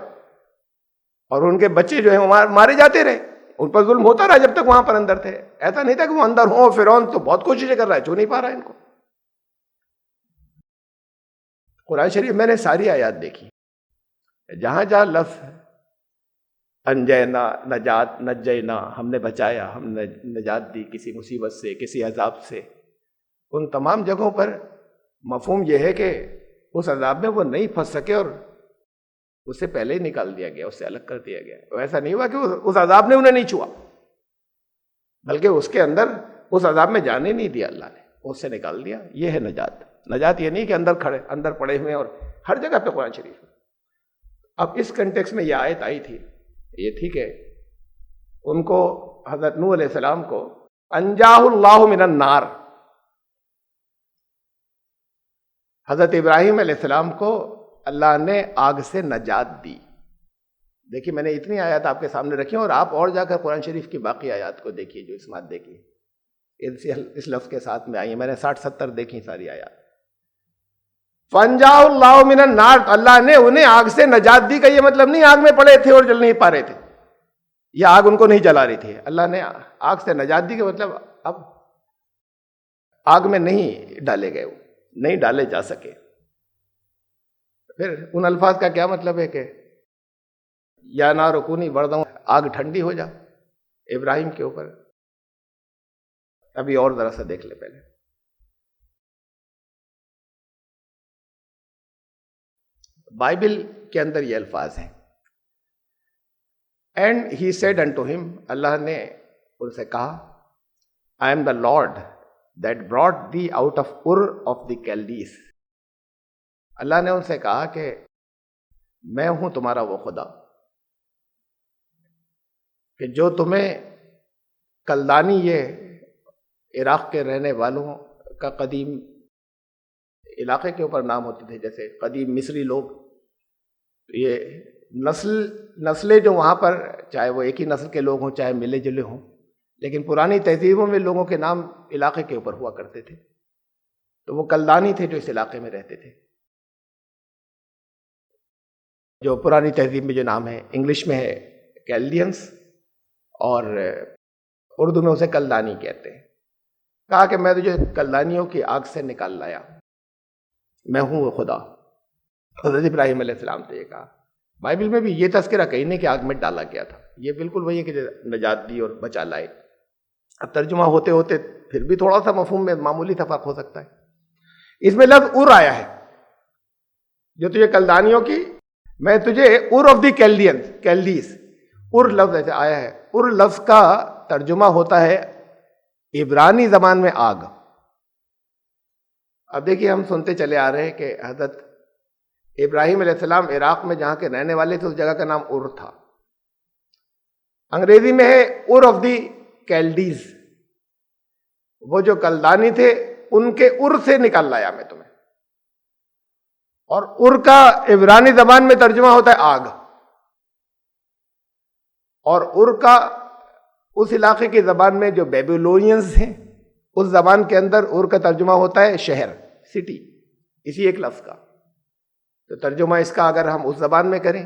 اور ان کے بچے جو ہیں وہ مارے جاتے رہے. ان پر ظلم ہوتا رہا جب تک وہاں پر اندر تھے. ایسا نہیں تھا کہ وہ اندر ہوں. فرعون تو بہت کوششیں کر رہا ہے, چھو نہیں پا رہا ہے ان کو. قرآن شریف میں نے ساری آیات دیکھی, جہاں جہاں لفظ انجینا, نجات, نجینا, ہم نے بچایا, ہم نے نجات دی کسی مصیبت سے, کسی عذاب سے, ان تمام جگہوں پر مفہوم یہ ہے کہ اس عذاب میں وہ نہیں پھنس سکے اور اس سے پہلے ہی نکال دیا گیا, اس سے الگ کر دیا گیا. ایسا نہیں ہوا کہ اس عذاب نے انہیں نہیں چھوا, بلکہ اس کے اندر اس عذاب میں جانے نہیں دیا اللہ نے, اس سے نکال دیا. یہ ہے نجات. نجات یہ نہیں کہ اندر پڑے ہوئے اور ہر جگہ پہ قرآن شریف. اب اس کنٹیکس میں یہ آیت آئی تھی, یہ تھی کہ ان کو حضرت نوح علیہ السلام کو انجاہ اللہ من النار, حضرت ابراہیم علیہ السلام کو اللہ نے آگ سے نجات دی. دیکھیے میں نے اتنی آیات آپ کے سامنے رکھی اور آپ اور جا کر قرآن شریف کی باقی آیات کو دیکھیے جو اس مادے کی اس لفظ کے ساتھ میں آئی ہیں. میں نے 60-70 دیکھی ساری آیات. فَأَنْجَاهُ اللَّهُ مِنَ النَّارِ, اللہ نے انہیں آگ سے نجات دی. کا یہ مطلب نہیں آگ میں پڑے تھے اور جل نہیں پا رہے تھے, یہ آگ ان کو نہیں جلا رہی تھی. اللہ نے آگ سے نجات دی کا مطلب اب آگ میں نہیں ڈالے گئے, وہ نہیں ڈالے جا سکے. پھر ان الفاظ کا کیا مطلب ہے کہ یا نار کونی بردوں, آگ ٹھنڈی ہو جا ابراہیم کے اوپر. ابھی اور ذرا سا دیکھ لے پہلے. بائبل کے اندر یہ الفاظ ہیں, اینڈ ہی سیڈ انٹو ہم, اللہ نے ان سے کہا, I am the Lord that brought thee out of Ur of the Chaldees. اللہ نے ان سے کہا کہ میں ہوں تمہارا وہ خدا کہ جو تمہیں کلدانی, یہ عراق کے رہنے والوں کا قدیم علاقے کے اوپر نام ہوتے تھے, جیسے قدیم مصری لوگ, یہ نسلیں جو وہاں پر چاہے وہ ایک ہی نسل کے لوگ ہوں چاہے ملے جلے ہوں, لیکن پرانی تہذیبوں میں لوگوں کے نام علاقے کے اوپر ہوا کرتے تھے. تو وہ کلدانی تھے جو اس علاقے میں رہتے تھے. جو پرانی تہذیب میں جو نام ہے, انگلش میں ہے کیلڈینس اور اردو میں اسے کلدانی کہتے ہیں. کہا کہ میں تجھے کلدانیوں کی آگ سے نکال لایا, میں ہوں وہ خدا. حضرت ابراہیم علیہ السلام سے یہ کہا. بائبل میں بھی یہ تذکرہ کہیں نہیں کہ آگ میں ڈالا گیا تھا, یہ بالکل وہی ہے کہ نجات دی اور بچا لائے. اب ترجمہ ہوتے ہوتے پھر بھی تھوڑا سا مفہوم میں معمولی فرق ہو سکتا ہے. اس میں لفظ ار آیا ہے, جو تجھے کلدانیوں کی, میں تجھے ار آف دی کیلڈیز, ار لفظ ایسے آیا ہے. ار لفظ کا ترجمہ ہوتا ہے عبرانی زبان میں آگ. اب دیکھیے ہم سنتے چلے آ رہے ہیں کہ حضرت ابراہیم علیہ السلام عراق میں جہاں کے رہنے والے تھے اس جگہ کا نام ار تھا. انگریزی میں ہے ار آف دی کیلڈیز, وہ جو کلدانی تھے ان کے ار سے نکال لایا میں تمہیں. اور ار کا عبرانی زبان میں ترجمہ ہوتا ہے آگ, اور ار کا اس علاقے کی زبان میں جو بیبیلونینز ہیں اس زبان کے اندر ار کا ترجمہ ہوتا ہے شہر, سٹی, اسی ایک لفظ کا. تو ترجمہ اس کا اگر ہم اس زبان میں کریں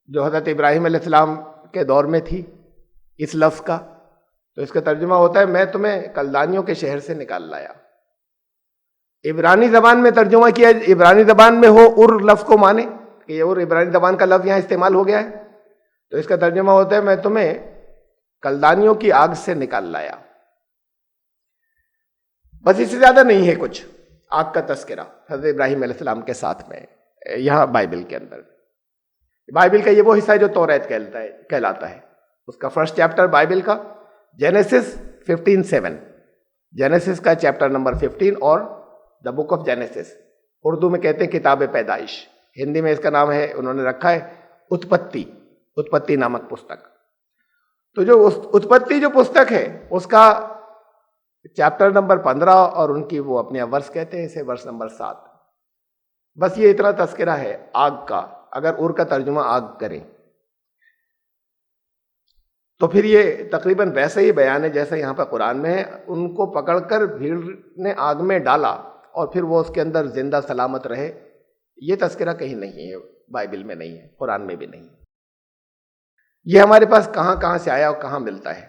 جو حضرت ابراہیم علیہ السلام کے دور میں تھی اس لفظ کا, تو اس کا ترجمہ ہوتا ہے میں تمہیں کلدانیوں کے شہر سے نکال لایا. عبرانی زبان میں ترجمہ کیا, عبرانی زبان میں ہو ار لفظ کو مانے کہ یہ ار عبرانی زبان کا لفظ یہاں استعمال ہو گیا ہے, تو اس کا ترجمہ ہوتا ہے میں تمہیں کلدانیوں کی آگ سے نکال لایا. بس اس سے زیادہ نہیں ہے کچھ آگ کا تذکرہ حضرت ابراہیم علیہ السلام کے ساتھ میں یہاں بائبل کے اندر. بائبل کا یہ وہ حصہ ہے جو توریت کہلاتا ہے. اس کا فرسٹ چیپٹر بائبل کا جینیسس 15:7, جینیسس کا چیپٹر نمبر 15 اور دا بک آف جینیسس, اردو میں کہتے ہیں کتاب پیدائش, ہندی میں اس کا نام ہے, انہوں نے رکھا ہے اتپتی نامک پستک. تو جو اتپتی جو پستک ہے اس کا چیپٹر نمبر 15 اور ان کی وہ اپنے ورس کہتے ہیں اسے, ورس نمبر 7. بس یہ اتنا تذکرہ ہے آگ کا, اگر ار کا ترجمہ آگ کریں تو پھر یہ تقریباً ویسے ہی بیان ہے جیسا یہاں پہ قرآن میں ہے. ان کو پکڑ کر بھیڑ نے آگ میں ڈالا اور پھر وہ اس کے اندر زندہ سلامت رہے, یہ تذکرہ کہیں نہیں ہے, بائبل میں نہیں ہے, قرآن میں بھی نہیں ہے. یہ ہمارے پاس کہاں کہاں سے آیا اور کہاں ملتا ہے؟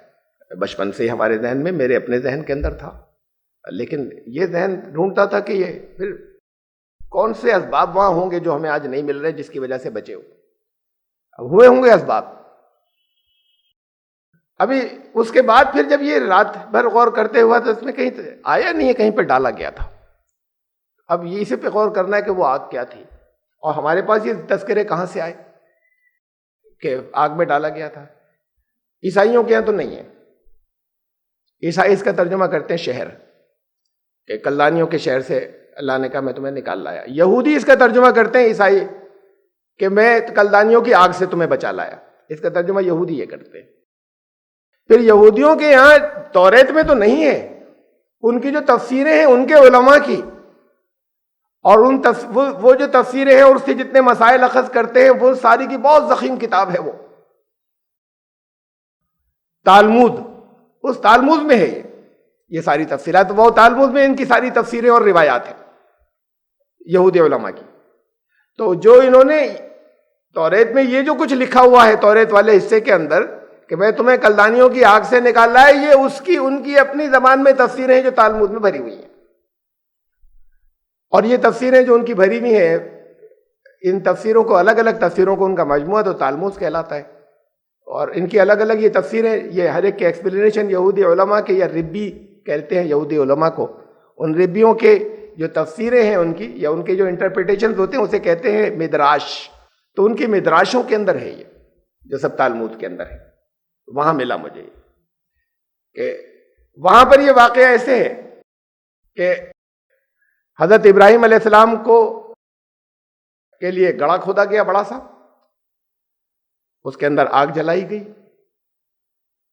بچپن سے ہمارے ذہن میں، میرے اپنے ذہن کے اندر تھا، لیکن یہ ذہن ڈھونڈتا تھا کہ یہ پھر کون سے اسباب وہاں ہوں گے جو ہمیں آج نہیں مل رہے، جس کی وجہ سے بچے ہوئے ہوں گے اسباب۔ ابھی اس کے بعد پھر جب یہ رات بھر غور کرتے ہوا تو اس میں کہیں آیا نہیں ہے، کہیں پہ ڈالا گیا تھا۔ اب یہ اسی پہ غور کرنا ہے کہ وہ آگ کیا تھی، اور ہمارے پاس یہ تذکرے کہاں سے آئے کہ آگ میں ڈالا گیا تھا۔ عیسائیوں کے یہاں تو نہیں ہے، عیسائی اس کا ترجمہ کرتے ہیں شہر، کہ کلدانیوں کے شہر سے اللہ نے کہا میں تمہیں نکال لایا۔ یہودی اس کا ترجمہ کرتے ہیں عیسائی کہ میں کلدانیوں کی آگ سے تمہیں بچا لایا، اس کا ترجمہ یہودی یہ کرتے ہیں۔ پھر یہودیوں کے یہاں توریت میں تو نہیں ہے، ان کی جو تفسیریں ہیں ان کے علماء کی، اور وہ جو تفسیریں ہیں اور اس سے جتنے مسائل اخذ کرتے ہیں وہ ساری کی بہت ضخیم کتاب ہے، وہ تالمود، اس تالمود میں ہے یہ ساری تفسیرات، وہ تالمود میں ان کی ساری تفسیریں اور روایات ہیں یہودی علماء کی۔ تو جو انہوں نے توریت میں یہ جو کچھ لکھا ہوا ہے توریت والے حصے کے اندر کہ میں تمہیں کلدانیوں کی آگ سے نکال لایا، یہ ان کی اپنی زبان میں تفسیریں ہیں جو تالمود میں بھری ہوئی ہیں۔ اور یہ تفسیریں جو ان کی بھری ہوئی ہیں، ان تفسیروں کو الگ الگ تفسیروں کو ان کا مجموعہ تو تالمود کہلاتا ہے، اور ان کی الگ الگ یہ تفسیریں، یہ ہر ایک کے ایکسپلینیشن یہودی علماء کے، یا ربی کہتے ہیں یہودی علماء کو، ان ربیوں کے جو تفسیریں ہیں ان کی، یا ان کے جو انٹرپریٹیشنز ہوتے ہیں اسے کہتے ہیں مدراش۔ تو ان کی مدراشوں کے اندر ہے یہ جو سب تالمود کے اندر ہے، وہاں ملا مجھے کہ وہاں پر یہ واقعہ ایسے ہے کہ حضرت ابراہیم علیہ السلام کے لیے گڑھا کھودا گیا بڑا سا، اس کے اندر آگ جلائی گئی،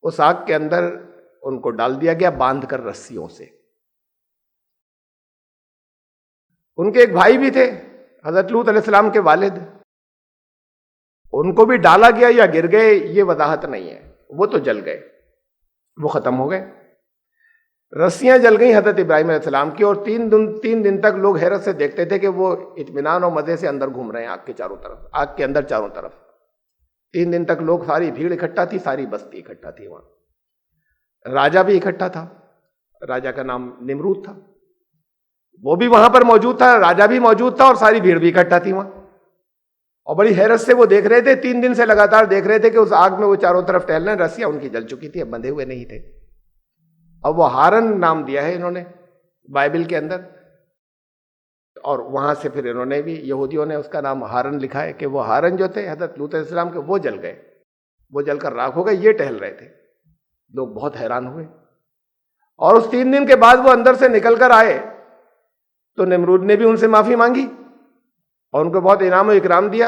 اس آگ کے اندر ان کو ڈال دیا گیا باندھ کر رسیوں سے۔ ان کے ایک بھائی بھی تھے حضرت لوط علیہ السلام کے والد، ان کو بھی ڈالا گیا یا گر گئے یہ وضاحت نہیں ہے، وہ تو جل گئے، وہ ختم ہو گئے۔ رسیاں جل گئیں حضرت ابراہیم علیہ السلام کی، اور تین دن تک لوگ حیرت سے دیکھتے تھے کہ وہ اطمینان اور مزے سے اندر گھوم رہے ہیں آگ کے چاروں طرف، آگ کے اندر چاروں طرف۔ 3 دن تک لوگ، ساری بھیڑ اکٹھا تھی، ساری بستی اکٹھا تھی وہاں۔ راجا بھی اکٹھا تھا، راجا کا نام نمرود تھا، وہ بھی وہاں پر موجود تھا، راجا بھی موجود تھا، اور ساری بھیڑ بھی اکٹھا تھی وہاں۔ اور بڑی حیرت سے وہ دیکھ رہے تھے، 3 دن سے لگاتار دیکھ رہے تھے کہ اس آگ میں وہ چاروں طرف ٹہل رہے ہیں، رسیاں ان کی جل چکی تھی، اب بندھے ہوئے نہیں تھے۔ اب وہ ہارن نام دیا ہے انہوں نے بائبل کے اندر، اور وہاں سے پھر انہوں نے بھی، یہودیوں نے اس کا نام ہارن لکھا ہے کہ وہ ہارن جو تھے حضرت لوط علیہ السلام کے، وہ جل گئے، وہ جل کر راکھ ہو گئے، یہ ٹہل رہے تھے۔ لوگ بہت حیران ہوئے، اور اس 3 دن کے بعد وہ اندر سے نکل کر آئے تو نمرود نے بھی ان سے معافی مانگی اور ان کو بہت انعام و اکرام دیا،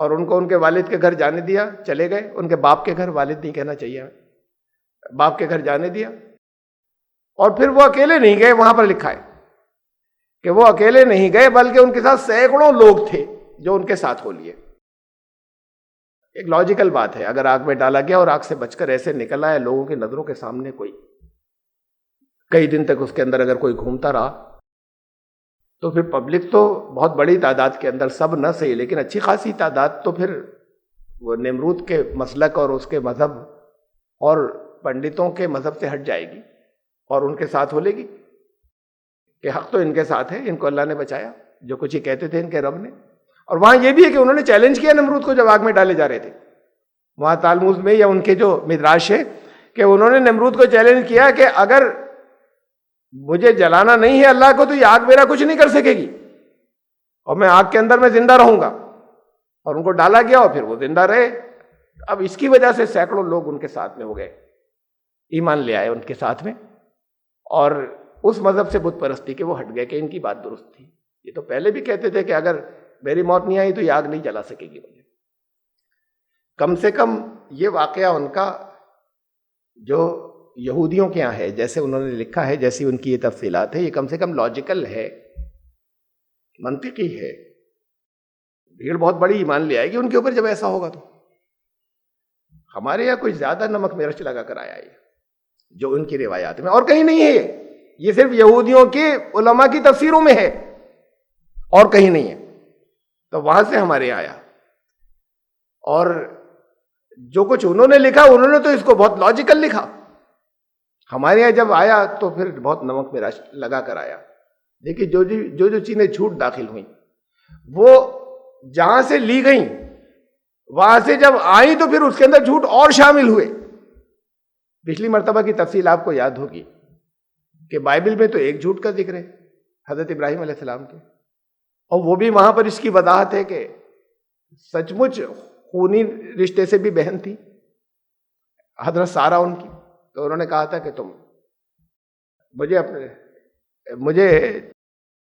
اور ان کو ان کے والد کے گھر جانے دیا، چلے گئے ان کے باپ کے گھر، والد نہیں کہنا چاہیے، باپ کے گھر جانے دیا۔ اور پھر وہ اکیلے نہیں گئے، وہاں پر لکھا ہے کہ وہ اکیلے نہیں گئے بلکہ ان کے ساتھ سینکڑوں لوگ تھے جو ان کے ساتھ ہو لیے۔ ایک لاجیکل بات ہے، اگر آگ میں ڈالا گیا اور آگ سے بچ کر ایسے نکل آیا لوگوں کی نظروں کے سامنے، کوئی کئی دن تک اس کے اندر اگر کوئی گھومتا رہا تو پھر پبلک تو بہت بڑی تعداد کے اندر، سب نہ صحیح لیکن اچھی خاصی تعداد تو پھر وہ نمرود کے مسلک اور اس کے مذہب اور پنڈتوں کے مذہب سے ہٹ جائے گی اور ان کے ساتھ ہو لے گی کہ حق تو ان کے ساتھ ہے، ان کو اللہ نے بچایا، جو کچھ ہی کہتے تھے ان کے رب نے۔ اور وہاں یہ بھی ہے کہ انہوں نے چیلنج کیا نمرود کو جب آگ میں ڈالے جا رہے تھے، وہاں تالمود میں یا ان کے جو مدراش ہے کہ انہوں نے نمرود کو چیلنج کیا کہ اگر مجھے جلانا نہیں ہے اللہ کو تو یہ آگ میرا کچھ نہیں کر سکے گی، اور میں آگ کے اندر میں زندہ رہوں گا۔ اور ان کو ڈالا گیا اور پھر وہ زندہ رہے۔ اب اس کی وجہ سے سینکڑوں لوگ ان کے ساتھ میں ہو گئے، ایمان لے آئے ان کے ساتھ میں، اور اس مذہب سے بت پرستی کے وہ ہٹ گئے کہ ان کی بات درست تھی۔ یہ تو پہلے بھی کہتے تھے کہ اگر میری موت نہیں آئی تو یہ آگ نہیں جلا سکے گی مجھے۔ کم سے کم یہ واقعہ ان کا جو یہودیوں کے یہاں ہے، جیسے انہوں نے لکھا ہے، جیسی ان کی یہ تفصیلات ہے، یہ کم سے کم لاجیکل ہے، منطقی ہے۔ بھیڑ بہت بڑی ایمان لے آئے گی ان کے اوپر جب ایسا ہوگا۔ تو ہمارے یہاں کوئی زیادہ نمک مرچ لگا کر آیا ہے جو ان کی روایات میں، اور کہیں نہیں ہے یہ صرف یہودیوں کے علماء کی تفسیروں میں ہے اور کہیں نہیں ہے، تو وہاں سے ہمارے آیا۔ اور جو کچھ انہوں نے لکھا انہوں نے تو اس کو بہت لاجیکل لکھا. ہمارے یہاں جب آیا تو پھر بہت نمک مرچ لگا کر آیا. دیکھیے جو چیزیں جھوٹ داخل ہوئیں وہ جہاں سے لی گئیں وہاں سے جب آئیں تو پھر اس کے اندر جھوٹ اور شامل ہوئے. پچھلی مرتبہ کی تفصیل آپ کو یاد ہوگی کہ بائبل میں تو ایک جھوٹ کا ذکر ہے حضرت ابراہیم علیہ السلام کے, اور وہ بھی وہاں پر اس کی وضاحت ہے کہ سچ مچ خونی رشتے سے بھی بہن تھی حضرت سارہ ان کی. تو انہوں نے کہا تھا کہ تم مجھے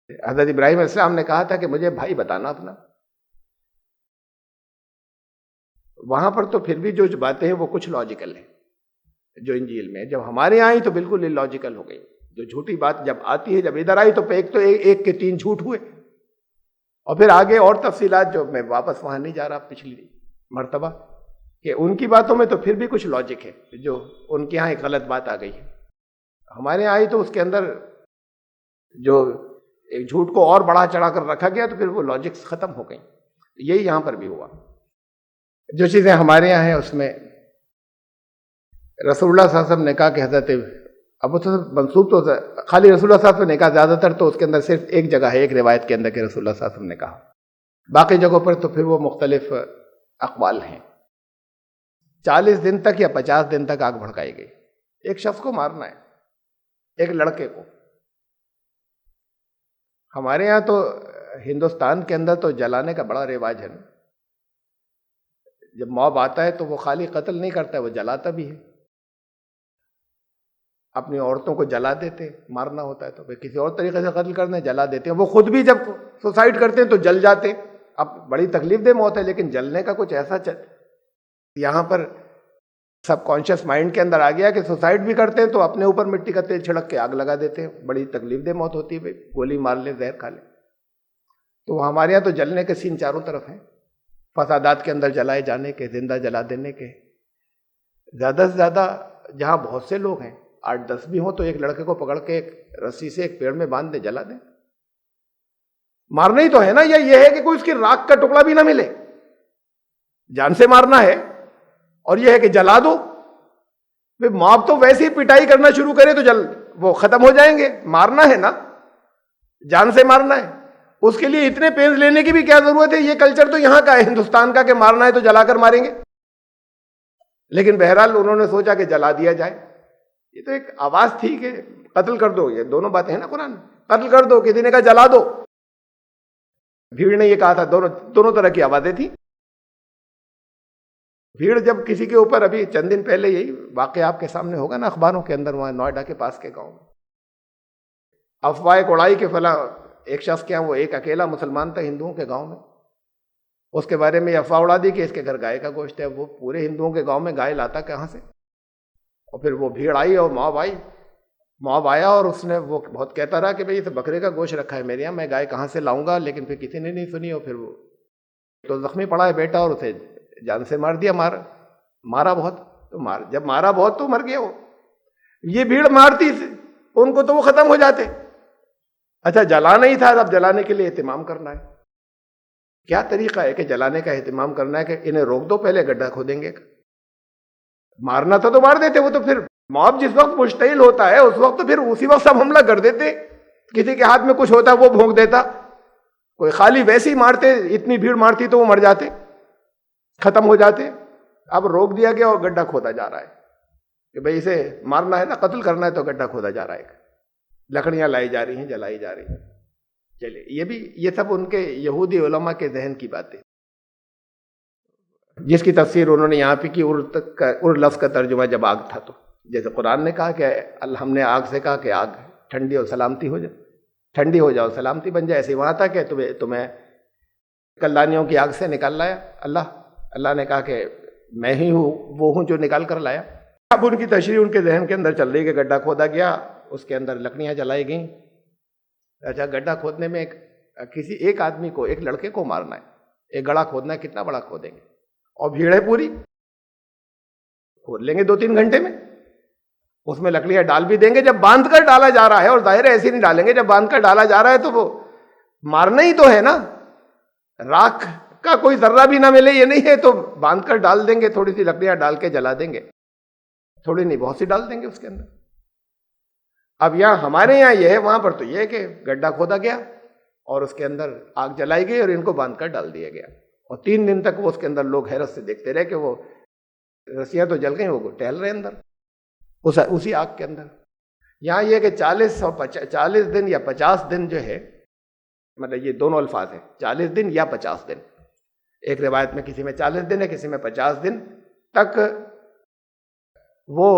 حضرت ابراہیم علیہ السلام نے کہا تھا کہ مجھے بھائی بتانا اپنا. وہاں پر تو پھر بھی جو باتیں ہیں وہ کچھ لاجیکل ہیں جو انجیل میں. جب ہمارے یہاں آئی تو بالکل ان لاجیکل ہو گئی. جو جھوٹی بات جب آتی ہے, جب ادھر آئی تو ایک کے 3 جھوٹ ہوئے. اور پھر آگے اور تفصیلات جو میں واپس وہاں نہیں جا رہا پچھلی مرتبہ, کہ ان کی باتوں میں تو پھر بھی کچھ لاجک ہے. جو ان کے یہاں ایک غلط بات آ گئی ہے, ہمارے یہاں آئی تو اس کے اندر جو ایک جھوٹ کو اور بڑا چڑھا کر رکھا گیا تو پھر وہ لاجکس ختم ہو گئیں. یہی یہاں پر بھی ہوا. جو چیزیں ہمارے یہاں ہیں اس میں رسول اللہ صلی اللہ علیہ وسلم نے کہا کہ حضرت ابو منسوب تو خالی رسول اللہ صلی اللہ علیہ وسلم نے کہا, زیادہ تر تو اس کے اندر صرف ایک جگہ ہے ایک روایت کے اندر کہ رسول اللہ صلی اللہ علیہ وسلم نے کہا. باقی جگہوں پر تو پھر وہ مختلف اقوال ہیں. 40 دن تک یا 50 دن تک آگ بھڑکائی گئی. ایک شخص کو مارنا ہے, ایک لڑکے کو. ہمارے یہاں تو ہندوستان کے اندر تو جلانے کا بڑا رواج ہے نا. جب موب آتا ہے تو وہ خالی قتل نہیں کرتا ہے, وہ جلاتا بھی ہے. اپنی عورتوں کو جلا دیتے, مارنا ہوتا ہے تو کسی اور طریقے سے قتل کرنے جلا دیتے ہیں. وہ خود بھی جب سوسائڈ کرتے ہیں تو جل جاتے. اب بڑی تکلیف دہ موت ہے, لیکن جلنے کا کچھ ایسا یہاں پر سب کانشیس مائنڈ کے اندر آ گیا کہ سوسائڈ بھی کرتے ہیں تو اپنے اوپر مٹی کا تیل چھڑک کے آگ لگا دیتے ہیں. بڑی تکلیف دہ موت ہوتی ہے, گولی مار لے, زہر کھا لے. تو ہمارے یہاں تو جلنے کے سین چاروں طرف ہیں, فسادات کے اندر جلائے جانے کے, زندہ جلا دینے کے. زیادہ سے زیادہ جہاں بہت سے لوگ ہیں 8-10 بھی ہوں تو ایک لڑکے کو پکڑ کے ایک رسی سے ایک پیڑ میں باندھ دے, جلا دیں. مارنا ہی تو ہے نا. یا یہ ہے کہ کوئی اس کی راکھ کا ٹکڑا بھی نہ ملے, جان سے مارنا ہے. اور یہ ہے کہ جلا دو. موب تو ویسے ہی پٹائی کرنا شروع کرے تو وہ ختم ہو جائیں گے. مارنا ہے نا, جان سے مارنا ہے. اس کے لیے اتنے پینز لینے کی بھی کیا ضرورت ہے؟ یہ کلچر تو یہاں کا ہے, ہندوستان کا, کہ مارنا ہے تو جلا کر ماریں گے. لیکن بہرحال انہوں نے سوچا کہ جلا دیا جائے. یہ تو ایک آواز تھی کہ قتل کر دو. یہ دونوں باتیں ہیں نا قرآن, قتل کر دو, کسی نے کہا جلا دو. بھیڑ نے یہ کہا تھا. دونوں طرح کی آوازیں تھیں. بھیڑ جب کسی کے اوپر, ابھی چند دن پہلے یہی واقعہ آپ کے سامنے ہوگا نا اخباروں کے اندر, وہاں نوئیڈا کے پاس کے گاؤں میں افواہ اڑائی کے فلاں ایک شخص کیا, وہ ایک اکیلا مسلمان تھا ہندوؤں کے گاؤں میں. اس کے بارے میں افواہ اڑا دی کہ اس کے گھر گائے کا گوشت ہے. وہ پورے ہندوؤں کے گاؤں میں گائے لاتا کہاں سے؟ اور پھر وہ بھیڑ آئی اور موب آیا اور اس نے, وہ بہت کہتا رہا کہ بھئی یہ تو بکرے کا گوشت رکھا ہے میرے یہاں, میں گائے کہاں سے لاؤں گا. لیکن پھر کسی نے نہیں سنی, اور پھر وہ تو زخمی پڑا ہے بیٹا, اور اسے جان سے مار دیا. مارا بہت تو جب مارا بہت تو مر گیا وہ. یہ بھیڑ مارتی ان کو تو وہ ختم ہو جاتے. اچھا جلانا ہی تھا, اب جلانے کے لیے اہتمام کرنا ہے. کیا طریقہ ہے کہ جلانے کا اہتمام کرنا ہے کہ انہیں روک دو, پہلے گڈھا کھودیں گے. مارنا تھا تو مار دیتے. وہ تو پھر موب جس وقت مشتعل ہوتا ہے اس وقت تو پھر اسی وقت سب حملہ کر دیتے. کسی کے ہاتھ میں کچھ ہوتا وہ بھونک دیتا. کوئی خالی ویسے ہی مارتے, اتنی بھیڑ مارتی تو وہ مر جاتے, ختم ہو جاتے. اب روک دیا گیا اور گڈھا کھودا جا رہا ہے کہ بھئی اسے مارنا ہے نا, قتل کرنا ہے تو گڈھا کھودا جا رہا ہے. لکڑیاں لائی جا رہی ہیں, جلائی جا رہی ہیں. چلیے یہ سب ان کے یہودی علماء کے ذہن کی باتیں, جس کی تفسیر انہوں نے یہاں پہ کی. ار لفظ کا ترجمہ جب آگ تھا تو جیسے قرآن نے کہا کہ ہم نے آگ سے کہا کہ آگ ٹھنڈی اور سلامتی ہو جائے, ٹھنڈی ہو جاؤ سلامتی بن جائے. ایسے وہاں تھا کہ تمہیں کلدانیوں کی آگ سے نکال لایا اللہ نے کہا کہ میں ہی وہ ہوں جو نکال کر لایا. اب ان کی تشریح ان کے ذہن کے اندر چل رہی کہ گڈھا کھودا گیا, اس کے اندر لکڑیاں جلائی گئیں. اچھا گڈھا کھودنے میں کسی ایک آدمی کو, ایک لڑکے کو مارنا ہے, ایک گڑھا کھودنا ہے, کتنا بڑا کھودیں گے؟ اور بھیڑ ہے پوری, کھود لیں گے 2-3 گھنٹے میں. اس میں لکڑیاں ڈال بھی دیں گے جب باندھ کر ڈالا جا رہا ہے, اور ظاہر ہے ایسے نہیں ڈالیں گے. جب باندھ کر ڈالا جا رہا ہے تو وہ مارنا ہی تو ہے نا. راکھ کا کوئی ذرہ بھی نہ ملے یہ نہیں ہے تو باندھ کر ڈال دیں گے، تھوڑی سی لکڑیاں ڈال کے جلا دیں گے، تھوڑی نہیں بہت سی ڈال دیں گے اس کے اندر۔ اب یہاں ہمارے یہاں یہ ہے، وہاں پر تو یہ ہے کہ گڈھا کھودا گیا اور اس کے اندر آگ جلائی گئی اور ان کو باندھ کر ڈال دیا گیا، اور 3 دن تک وہ اس کے اندر لوگ حیرت سے دیکھتے رہے کہ وہ رسیاں تو جل گئیں، وہ ٹہل رہے اندر اسی آگ کے اندر۔ یہاں یہ کہ 40 دن یا 50 دن جو ہے، مطلب یہ دونوں الفاظ ہیں، 40 دن یا 50 دن، ایک روایت میں کسی میں 40 دن ہے، کسی میں 50 دن تک وہ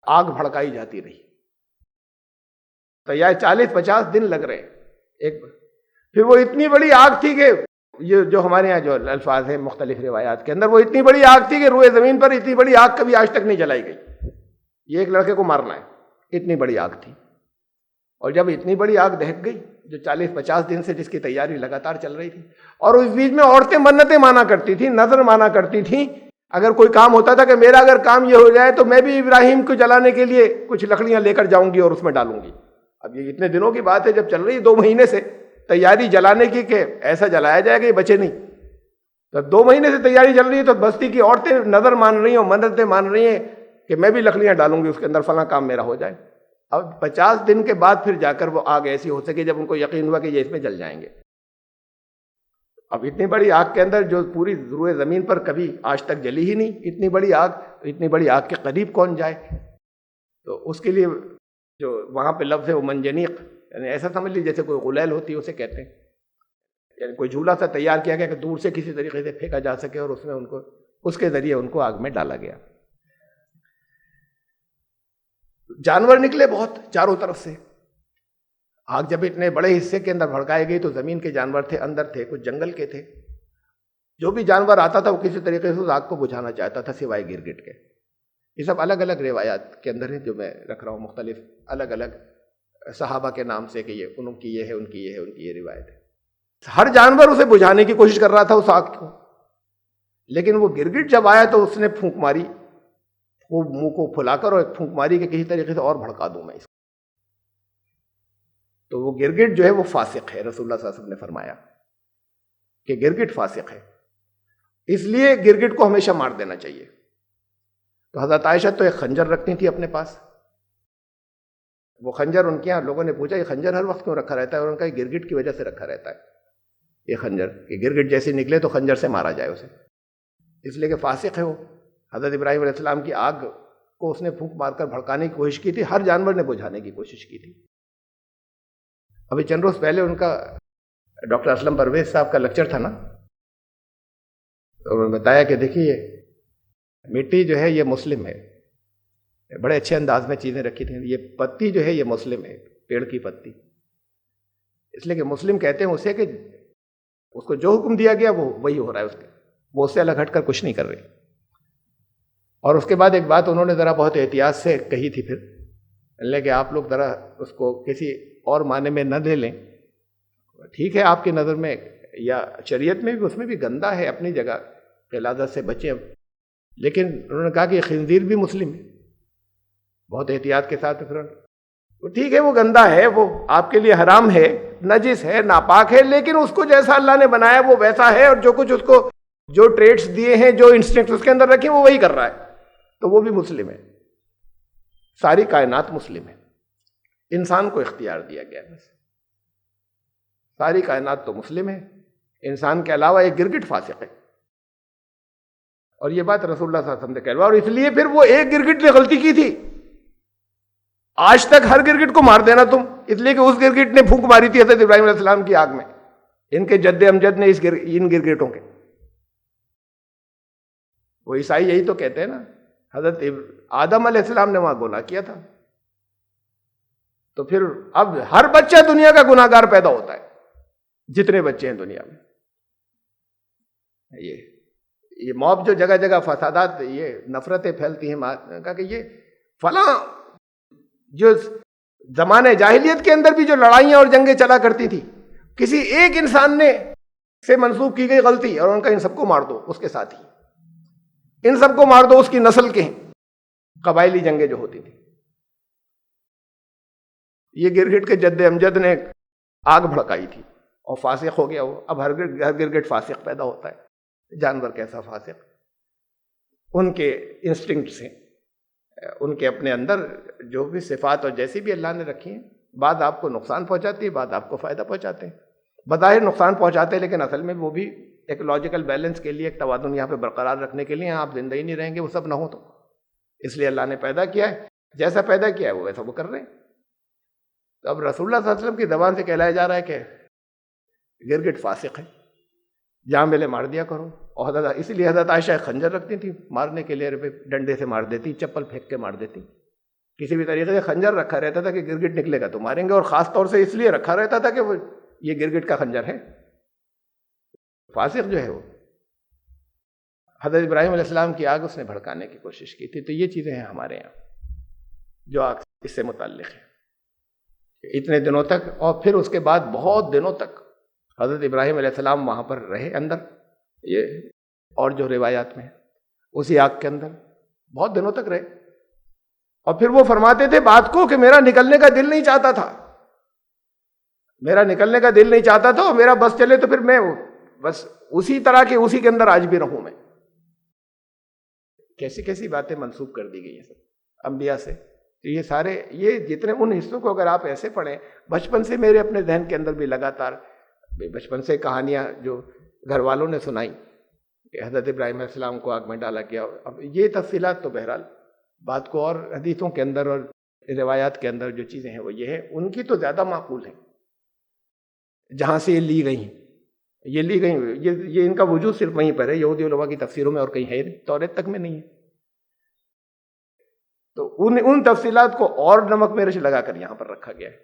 آگ بھڑکائی جاتی رہی۔ تو یہ 40-50 دن لگ رہے ایک، پھر وہ اتنی بڑی آگ تھی کہ یہ جو ہمارے یہاں جو الفاظ ہیں مختلف روایات کے اندر، وہ اتنی بڑی آگ تھی کہ روئے زمین پر اتنی بڑی آگ کبھی آج تک نہیں جلائی گئی۔ یہ ایک لڑکے کو مارنا ہے، اتنی بڑی آگ تھی، اور جب اتنی بڑی آگ دہک گئی جو 40-50 دن سے جس کی تیاری لگاتار چل رہی تھی، اور اس بیچ میں عورتیں منتیں مانا کرتی تھیں، نظر مانا کرتی تھیں، اگر کوئی کام ہوتا تھا کہ میرا اگر کام یہ ہو جائے تو میں بھی ابراہیم کو جلانے کے لیے کچھ لکڑیاں لے کر جاؤں گی اور اس میں ڈالوں گی۔ اب یہ اتنے دنوں کی بات ہے جب چل رہی ہے، 2 مہینے سے تیاری جلانے کی کہ ایسا جلایا جائے کہ یہ بچے نہیں۔ تو 2 مہینے سے تیاری چل رہی ہے تو بستی کی عورتیں نظر مان رہی ہیں اور منتیں مان رہی ہیں کہ میں بھی لکڑیاں ڈالوں گی اس کے اندر، فلاں کام میرا ہو جائے۔ اب 50 دن کے بعد پھر جا کر وہ آگ ایسی ہو سکے جب ان کو یقین ہوا کہ یہ اس میں جل جائیں گے۔ اب اتنی بڑی آگ کے اندر جو پوری روئے زمین پر کبھی آج تک جلی ہی نہیں، اتنی بڑی آگ کے قریب کون جائے؟ تو اس کے لیے جو وہاں پہ لفظ ہے وہ منجنیق، یعنی ایسا سمجھ لیجیے جیسے کوئی غلیل ہوتی ہے اسے کہتے ہیں، یعنی کوئی جھولا سا تیار کیا گیا کہ دور سے کسی طریقے سے پھینکا جا سکے اور اس میں اس کے ذریعے ان کو آگ میں ڈالا گیا۔ جانور نکلے بہت چاروں طرف سے، آگ جب اتنے بڑے حصے کے اندر بھڑکائی گئی تو زمین کے جانور تھے، اندر تھے، کچھ جنگل کے تھے، جو بھی جانور آتا تھا وہ کسی طریقے سے اس آگ کو بجھانا چاہتا تھا سوائے گرگٹ کے۔ یہ سب الگ الگ روایات کے اندر ہیں جو میں رکھ رہا ہوں، مختلف الگ الگ صحابہ کے نام سے کہ یہ ان کی یہ ہے، ان کی یہ ہے، ان کی یہ روایت ہے۔ ہر جانور اسے بجھانے کی کوشش کر رہا تھا اس آگ کو، لیکن وہ گرگٹ جب آیا تو اس نے پھونک ماری، وہ منہ کو پھلا کر اور ایک پھونک ماری کہ کسی طریقے سے اور بھڑکا دوں میں اس کو۔ تو وہ گرگٹ جو ہے وہ فاسق ہے، رسول اللہ صلی اللہ علیہ وسلم نے فرمایا کہ گرگٹ فاسق ہے، اس لیے گرگٹ کو ہمیشہ مار دینا چاہیے۔ تو حضرت عائشہ تو ایک خنجر رکھتی تھی اپنے پاس، وہ خنجر ان کے یہاں لوگوں نے پوچھا یہ خنجر ہر وقت کیوں رکھا رہتا ہے، اور ان کا گرگٹ کی وجہ سے رکھا رہتا ہے یہ خنجر، کہ گرگٹ جیسے نکلے تو خنجر سے مارا جائے اسے، اس لیے کہ فاسق ہے وہ۔ حضرت ابراہیم علیہ السلام کی آگ کو اس نے پھونک مار کر بھڑکانے کی کوشش کی تھی، ہر جانور نے بجھانے کی کوشش کی تھی۔ ابھی چند روز پہلے ان کا ڈاکٹر اسلم پرویز صاحب کا لیکچر تھا نا، انہوں نے بتایا کہ دیکھیے مٹی جو ہے یہ مسلم ہے، بڑے اچھے انداز میں چیزیں رکھی تھیں، یہ پتی جو ہے یہ مسلم ہے، پیڑ کی پتی، اس لیے کہ مسلم کہتے ہیں اسے کہ اس کو جو حکم دیا گیا وہ وہی ہو رہا ہے، وہ اس سے الگ ہٹ کر کچھ نہیں کر رہے۔ اور اس کے بعد ایک بات انہوں نے ذرا بہت احتیاط سے کہی تھی، پھر لیکن آپ لوگ ذرا اس کو کسی اور معنی میں نہ لے لیں، ٹھیک ہے آپ کی نظر میں یا شریعت میں بھی اس میں بھی گندہ ہے اپنی جگہ، غلاظت سے بچیں، لیکن انہوں نے کہا کہ خنزیر بھی مسلم ہے، بہت احتیاط کے ساتھ۔ پھر وہ ٹھیک ہے وہ گندہ ہے، وہ آپ کے لیے حرام ہے، نجس ہے، ناپاک ہے، لیکن اس کو جیسا اللہ نے بنایا وہ ویسا ہے، اور جو کچھ اس کو جو ٹریٹس دیے ہیں، جو انسٹنکٹ اس کے اندر رکھے وہ وہی کر رہا ہے، تو وہ بھی مسلم ہے۔ ساری کائنات مسلم ہے، انسان کو اختیار دیا گیا ہے، ساری کائنات تو مسلم ہے، انسان کے علاوہ ایک گرگٹ فاسق ہے۔ اور یہ بات رسول اللہ صلی اللہ علیہ وسلم نے کہلوا، اور اس لیے پھر وہ ایک گرگٹ نے غلطی کی تھی، آج تک ہر گرگٹ کو مار دینا تم، اس لیے کہ اس گرگٹ نے پھونک ماری تھی حضرت ابراہیم علیہ السلام کی آگ میں، ان کے جد امجد نے ان گرگٹوں کے۔ وہ عیسائی یہی تو کہتے ہیں نا، حضرت آدم علیہ السلام نے وہاں گناہ کیا تھا، تو پھر اب ہر بچہ دنیا کا گناہ گار پیدا ہوتا ہے، جتنے بچے ہیں دنیا میں۔ یہ موب جو جگہ جگہ فسادات، یہ نفرتیں پھیلتی ہیں، کہا کہ یہ فلاں جو زمانے جاہلیت کے اندر بھی جو لڑائیاں اور جنگیں چلا کرتی تھی، کسی ایک انسان نے سے منسوب کی گئی غلطی اور ان کا ان سب کو مار دو، اس کے ساتھ ہی ان سب کو مار دو، اس کی نسل کے ہیں، قبائلی جنگیں جو ہوتی تھی۔ یہ گرگٹ کے جد امجد نے آگ بھڑکائی تھی اور فاسق ہو گیا وہ. اب ہر گرگٹ فاسق پیدا ہوتا ہے. جانور کیسا فاسق؟ ان کے انسٹنکٹس ہیں، ان کے اپنے اندر جو بھی صفات اور جیسی بھی اللہ نے رکھی ہیں، بعد آپ کو نقصان پہنچاتی ہے، بعد آپ کو فائدہ پہنچاتے ہیں. بظاہر نقصان پہنچاتے ہیں لیکن اصل میں وہ بھی ایک لاجیکل بیلنس کے لیے، ایک توازن یہاں پہ برقرار رکھنے کے لیے. آپ زندہ ہی نہیں رہیں گے وہ سب نہ ہو تو. اس لیے اللہ نے پیدا کیا ہے، جیسا پیدا کیا ہے وہ ویسا وہ کر رہے ہیں. تو اب رسول اللہ صلی اللہ علیہ وسلم کی زبان سے کہلایا جا رہا ہے کہ گرگٹ فاسق ہے، جہاں ملے مار دیا کرو. اور اسی لیے حضرت عائشہ خنجر رکھتی تھی مارنے کے لیے، ڈنڈے سے مار دیتی، چپل پھینک کے مار دیتی. کسی بھی طریقے سے خنجر رکھا رہتا تھا کہ گرگٹ نکلے گا تو ماریں گے. اور خاص طور سے اس لیے رکھا رہتا تھا کہ وہ یہ گرگٹ کا خنجر ہے. فاسق جو ہے وہ حضرت ابراہیم علیہ السلام کی آگ اس نے بھڑکانے کی کوشش کی تھی. تو یہ چیزیں ہیں ہمارے یہاں جو آگ اس سے متعلق ہے. اتنے دنوں تک، اور پھر اس کے بعد بہت دنوں تک حضرت ابراہیم علیہ السلام وہاں پر رہے اندر. یہ اور جو روایات میں اسی آگ کے اندر بہت دنوں تک رہے. اور پھر وہ فرماتے تھے بات کو کہ میرا نکلنے کا دل نہیں چاہتا تھا، میرا نکلنے کا دل نہیں چاہتا تھا، اور میرا بس چلے تو پھر میں بس اسی طرح کے اسی کے اندر آج بھی رہوں میں. کیسی کیسی باتیں منسوب کر دی گئی ہیں سب انبیاء سے. تو یہ سارے، یہ جتنے ان حصوں کو اگر آپ ایسے پڑھیں، بچپن سے میرے اپنے ذہن کے اندر بھی لگاتار بچپن سے کہانیاں جو گھر والوں نے سنائی کہ حضرت ابراہیم علیہ السلام کو آگ میں ڈالا گیا. اب یہ تفصیلات تو بہرحال بات کو اور حدیثوں کے اندر اور روایات کے اندر جو چیزیں ہیں وہ یہ ہے، ان کی تو زیادہ معقول ہیں جہاں سے یہ لی گئی ہیں. یہ لی گئی، یہ ان کا وجود صرف وہیں پر ہے، یہودی علماء کی تفسیروں میں اور کہیں ہے نہیں، توریت تک میں نہیں ہے. تو ان تفصیلات کو اور نمک مرچ لگا کر یہاں پر رکھا گیا ہے.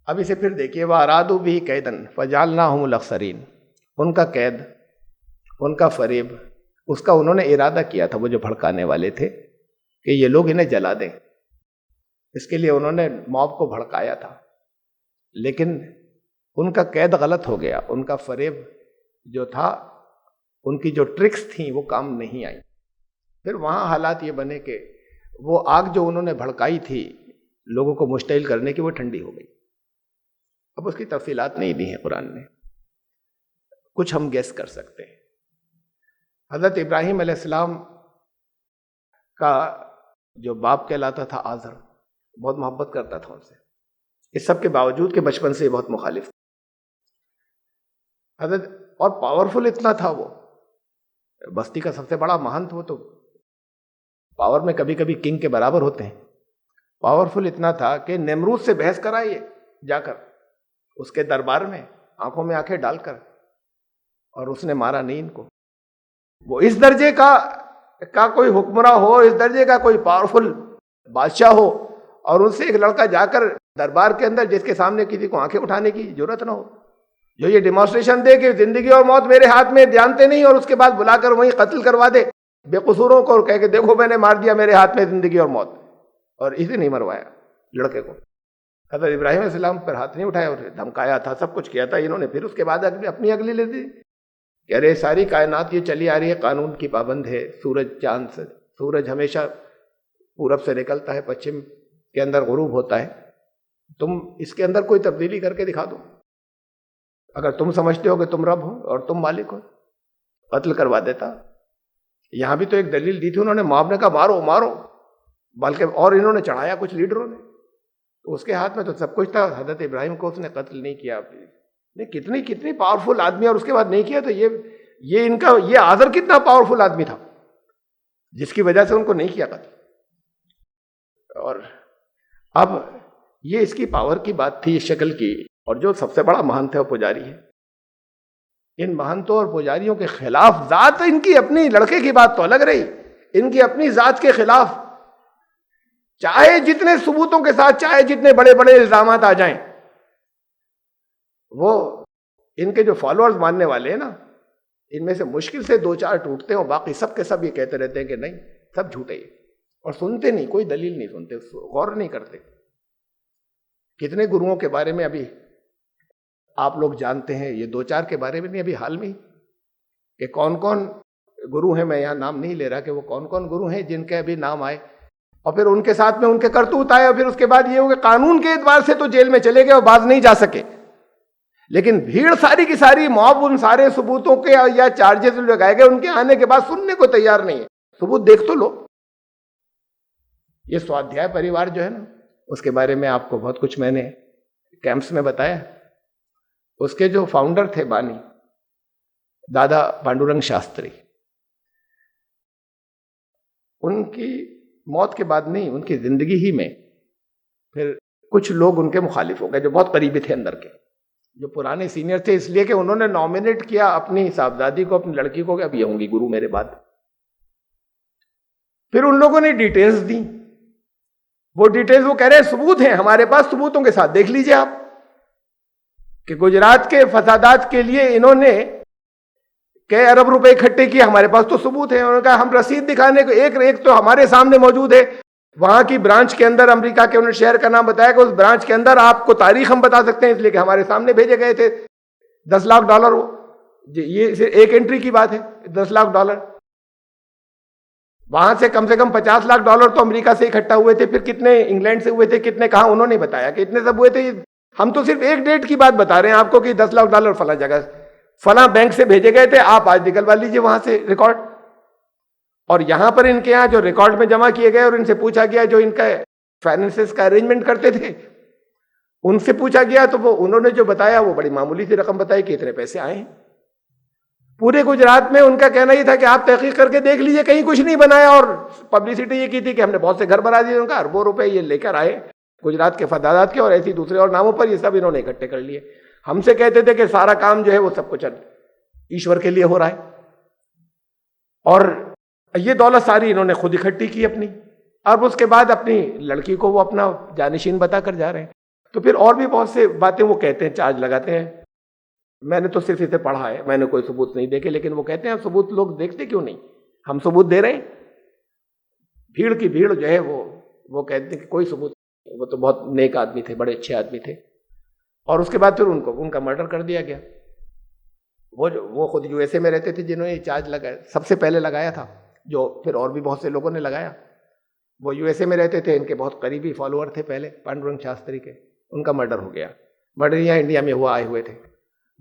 اب اسے پھر دیکھیے، وَأَرَادُوا بِهِ كَيْدًا فَجَعَلْنَاهُمُ الْأَخْسَرِينَ. ان کا قید، ان کا فریب، اس کا انہوں نے ارادہ کیا تھا، وہ جو بھڑکانے والے تھے کہ یہ لوگ انہیں جلا دیں. اس کے لیے انہوں نے موب کو بھڑکایا تھا، لیکن ان کا قید غلط ہو گیا. ان کا فریب جو تھا، ان کی جو ٹرکس تھیں وہ کام نہیں آئی. پھر وہاں حالات یہ بنے کہ وہ آگ جو انہوں نے بھڑکائی تھی لوگوں کو مشتعل کرنے کی، وہ ٹھنڈی ہو گئی. اب اس کی تفصیلات نہیں دی ہیں قرآن نے، کچھ ہم گیس کر سکتے ہیں. حضرت ابراہیم علیہ السلام کا جو باپ کہلاتا تھا آزر، بہت محبت کرتا تھا ان سے، اس سب کے باوجود کہ بچپن سے بہت مخالف تھا. حضرت اور پاورفل اتنا تھا، وہ بستی کا سب سے بڑا مہنت، وہ تو پاور میں کبھی کبھی کنگ کے برابر ہوتے ہیں. پاورفل اتنا تھا کہ نمرود سے بحث کرائیے جا کر اس کے دربار میں، آنکھوں میں آنکھیں ڈال کر، اور اس نے مارا نہیں ان کو. وہ اس درجے کا کوئی حکمراں ہو، اس درجے کا کوئی پاورفل بادشاہ ہو، اور ان سے ایک لڑکا جا کر دربار کے اندر جس کے سامنے کسی کو آنکھیں اٹھانے کی ضرورت نہ ہو، جو یہ ڈیمانسٹریشن دے کہ زندگی اور موت میرے ہاتھ میں، جانتے نہیں، اور اس کے بعد بلا کر وہیں قتل کروا دے بے قصوروں کو، اور کہہ کہ دیکھو میں نے مار دیا، میرے ہاتھ میں زندگی اور موت. اور اسے نہیں مروایا لڑکے کو. حضرت ابراہیم علیہ السلام پر ہاتھ نہیں اٹھایا، اور دھمکایا تھا، سب کچھ کیا تھا انہوں نے. پھر اس کے بعد اپنی اگلی لے دی کہ ارے ساری کائنات یہ چلی آ رہی ہے، قانون کی پابند ہے. سورج چاند سے، سورج ہمیشہ پورب سے نکلتا ہے، پچھم کے اندر غروب ہوتا ہے. تم اس کے اندر کوئی تبدیلی کر کے دکھا دو. اگر تم سمجھتے ہو کہ تم رب ہو اور تم مالک ہو، قتل کروا دیتا. یہاں بھی تو ایک دلیل دی تھی انہوں نے، معاونے کا مارو مارو، بلکہ اور انہوں نے چڑھایا کچھ لیڈروں نے. تو اس کے ہاتھ میں تو سب کچھ تھا. حضرت ابراہیم کو اس نے قتل نہیں کیا. کتنی پاورفل آدمی، اور اس کے بعد نہیں کیا. تو یہ آزر کتنا پاورفل آدمی تھا جس کی وجہ سے ان کو نہیں کیا قتل. اور اب یہ اس کی پاور کی بات تھی، اس شکل کی. اور جو سب سے بڑا مہنت ہے وہ پجاری ہے. ان مہنتوں اور پجاریوں کے خلاف ذات ان کی اپنی، لڑکے کی بات تو الگ رہی، ان کی اپنی ذات کے خلاف چاہے جتنے ثبوتوں کے ساتھ، چاہے جتنے بڑے بڑے الزامات آ جائیں، وہ ان کے جو فالوورز ماننے والے ہیں نا، ان میں سے مشکل سے 2-4 ٹوٹتے ہیں، اور باقی سب کے سب یہ کہتے رہتے ہیں کہ نہیں سب جھوٹے ہیں، اور سنتے نہیں، کوئی دلیل نہیں سنتے، غور نہیں کرتے. کتنے گروؤں کے بارے میں ابھی آپ لوگ جانتے ہیں، یہ 2-4 کے بارے میں نہیں، ابھی حال میں ہی کہ کون کون گرو ہیں. میں یہاں نام نہیں لے رہا کہ وہ کون کون گرو ہیں جن کے ابھی نام آئے اور پھر ان کے ساتھ میں ان کے کرتوت آئے, اور پھر اس کے بعد یہ ہو کہ قانون کے اعتبار سے تو جیل میں چلے گئے اور باز نہیں جا سکے, لیکن بھیڑ ساری کی ساری موب ان سارے ثبوتوں کے یا چارجز لگائے گئے, ان کے آنے کے بعد سننے کو تیار نہیں ہے. ثبوت دیکھ تو لو. یہ سوادھیائے پریوار جو ہے نا, اس کے بارے میں آپ کو بہت کچھ میں نے کیمپس میں بتایا. اس کے جو فاؤنڈر تھے بانی دادا پانڈورنگ شاستری, ان کی موت کے بعد نہیں, ان کی زندگی ہی میں پھر کچھ لوگ ان کے مخالف ہو گئے جو بہت قریبی تھے اندر کے, جو پرانے سینئر تھے, اس لیے کہ انہوں نے نامینیٹ کیا اپنی صاحبزادی کو, اپنی لڑکی کو کہ اب یہ ہوں گی گرو میرے بعد. پھر ان لوگوں نے ڈیٹیلز دی, وہ ڈیٹیلز وہ کہہ رہے ہیں ثبوت ہیں ہمارے پاس, ثبوتوں کے ساتھ دیکھ لیجئے آپ کہ گجرات کے فسادات کے لیے انہوں نے کئی ارب روپے اکٹھے کیے, ہمارے پاس تو ثبوت ہے. انہوں نے کہا ہم رسید دکھانے کو, ایک تو ہمارے سامنے موجود ہے وہاں کی برانچ کے اندر, امریکہ کے, انہوں نے شہر کا نام بتایا کہ اس برانچ کے اندر آپ کو تاریخ ہم بتا سکتے ہیں, اس لیے کہ ہمارے سامنے بھیجے گئے تھے. $10 لاکھ یہ صرف ایک انٹری کی بات ہے. $10 لاکھ وہاں سے کم 50 لاکھ ڈالر تو امریکہ سے اکٹھا ہوئے تھے. پھر کتنے انگلینڈ سے ہوئے تھے, کتنے کہاں, انہوں نے بتایا کہ اتنے سب ہوئے تھے. ہم تو صرف ایک ڈیٹ کی بات بتا رہے ہیں آپ کو کہ $10 لاکھ فلاں جگہ فلاں بینک سے بھیجے گئے تھے, آپ آج نکلوا لیجئے وہاں سے ریکارڈ. اور یہاں پر ان کے یہاں جو ریکارڈ میں جمع کیے گئے اور ان سے پوچھا گیا, جو ان کا فائنینسز کا ارینجمنٹ کرتے تھے, ان سے پوچھا گیا تو وہ انہوں نے جو بتایا وہ بڑی معمولی سی رقم بتائی کہ اتنے پیسے آئے ہیں. پورے گجرات میں ان کا کہنا یہ تھا کہ آپ تحقیق کر کے دیکھ لیجئے, کہیں کچھ نہیں بنایا. اور پبلسٹی یہ کی تھی کہ ہم نے بہت سے گھر بنا دیے, ان کا اربوں روپے یہ لے کر آئے گجرات کے فسادات کے, اور ایسی دوسرے اور ناموں پر یہ سب انہوں نے اکٹھے کر لیے. ہم سے کہتے تھے کہ سارا کام جو ہے وہ سب کچھ ایشور کے لیے ہو رہا ہے, اور یہ دولت ساری انہوں نے خود اکٹھی کی اپنی, اب اس کے بعد اپنی لڑکی کو وہ اپنا جانشین بتا کر جا رہے ہیں. تو پھر اور بھی بہت سے باتیں وہ کہتے ہیں, چارج لگاتے ہیں. میں نے تو صرف اسے پڑھا ہے, میں نے کوئی ثبوت نہیں دیکھے, لیکن وہ کہتے ہیں ثبوت لوگ دیکھتے کیوں نہیں, ہم ثبوت دے رہے ہیں. بھیڑ کی بھیڑ جو ہے وہ کہتے ہیں کہ کوئی ثبوت, وہ تو بہت نیک آدمی تھے, بڑے اچھے آدمی تھے. اور اس کے بعد پھر ان کا مرڈر کر دیا گیا. وہ خود USA میں رہتے تھے جنہوں نے یہ چارج لگایا, سب سے پہلے لگایا تھا, جو پھر اور بھی بہت سے لوگوں نے لگایا. وہ USA میں رہتے تھے, ان کے بہت قریبی فالوور تھے پہلے پانڈورنگ شاستری کے, ان کا مرڈر ہو گیا. مرڈر یہاں انڈیا میں ہوا, آئے ہوئے تھے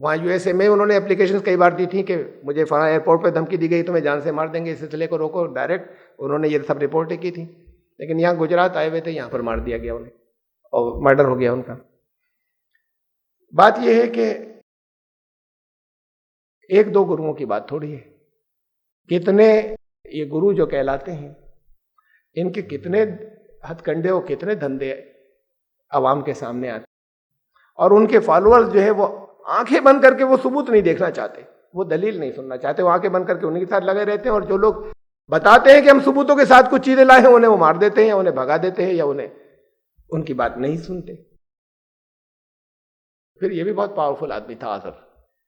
وہاں USA میں. انہوں نے اپلیکیشنز کئی بار دی تھی کہ مجھے فلاں ایئرپورٹ پہ دھمکی دی گئی, تمہیں جان سے مار دیں گے, اس سلسلے کو روکو. ڈائریکٹ انہوں نے یہ سب رپورٹیں کی تھی, لیکن یہاں گجرات آئے ہوئے تھے, یہاں پر مار دیا گیا انہیں اور مرڈر ہو گیا ان کا. بات یہ ہے کہ ایک دو گروؤں کی بات تھوڑی ہے, کتنے یہ گرو جو کہلاتے ہیں, ان کے کتنے ہتھ کنڈے اور کتنے دھندے عوام کے سامنے آتے, اور ان کے فالوورز جو ہے وہ آنکھیں بند کر کے وہ ثبوت نہیں دیکھنا چاہتے, وہ دلیل نہیں سننا چاہتے, وہ آنکھیں بند کر کے انہیں کے ساتھ لگے رہتے ہیں. اور جو لوگ بتاتے ہیں کہ ہم ثبوتوں کے ساتھ کچھ چیزیں لائے ہیں, انہیں وہ مار دیتے ہیں یا انہیں بھگا دیتے ہیں یا انہیں ان کی بات نہیں سنتے. پھر یہ بھی بہت پاورفل آدمی تھا آزر,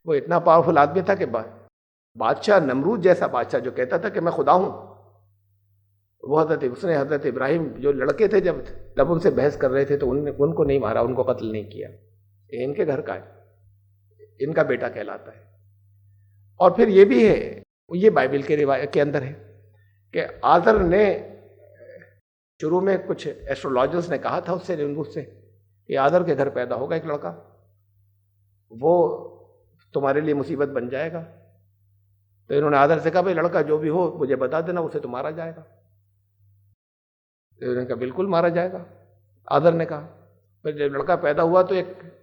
وہ اتنا پاورفل آدمی تھا کہ بادشاہ نمرود جیسا بادشاہ جو کہتا تھا کہ میں خدا ہوں, وہ اس نے حضرت ابراہیم جو لڑکے تھے جب ان سے بحث کر رہے تھے تو ان کو نہیں مارا, ان کو قتل نہیں کیا. یہ ان کے گھر کا ہے, ان کا بیٹا کہلاتا ہے. اور پھر یہ بھی ہے, یہ بائبل کے روایت کے اندر ہے کہ آزر نے شروع میں کچھ ایسٹرولوجرز نے کہا تھا اس سے کہ آزر کے گھر پیدا ہوگا ایک لڑکا, وہ تمہارے لیے مصیبت بن جائے گا. تو انہوں نے آزر سے کہا بھائی لڑکا جو بھی ہو مجھے بتا دینا, اسے تو مارا جائے گا. تو انہوں نے کہا بالکل مارا جائے گا. آزر نے کہا. پھر جب لڑکا پیدا ہوا تو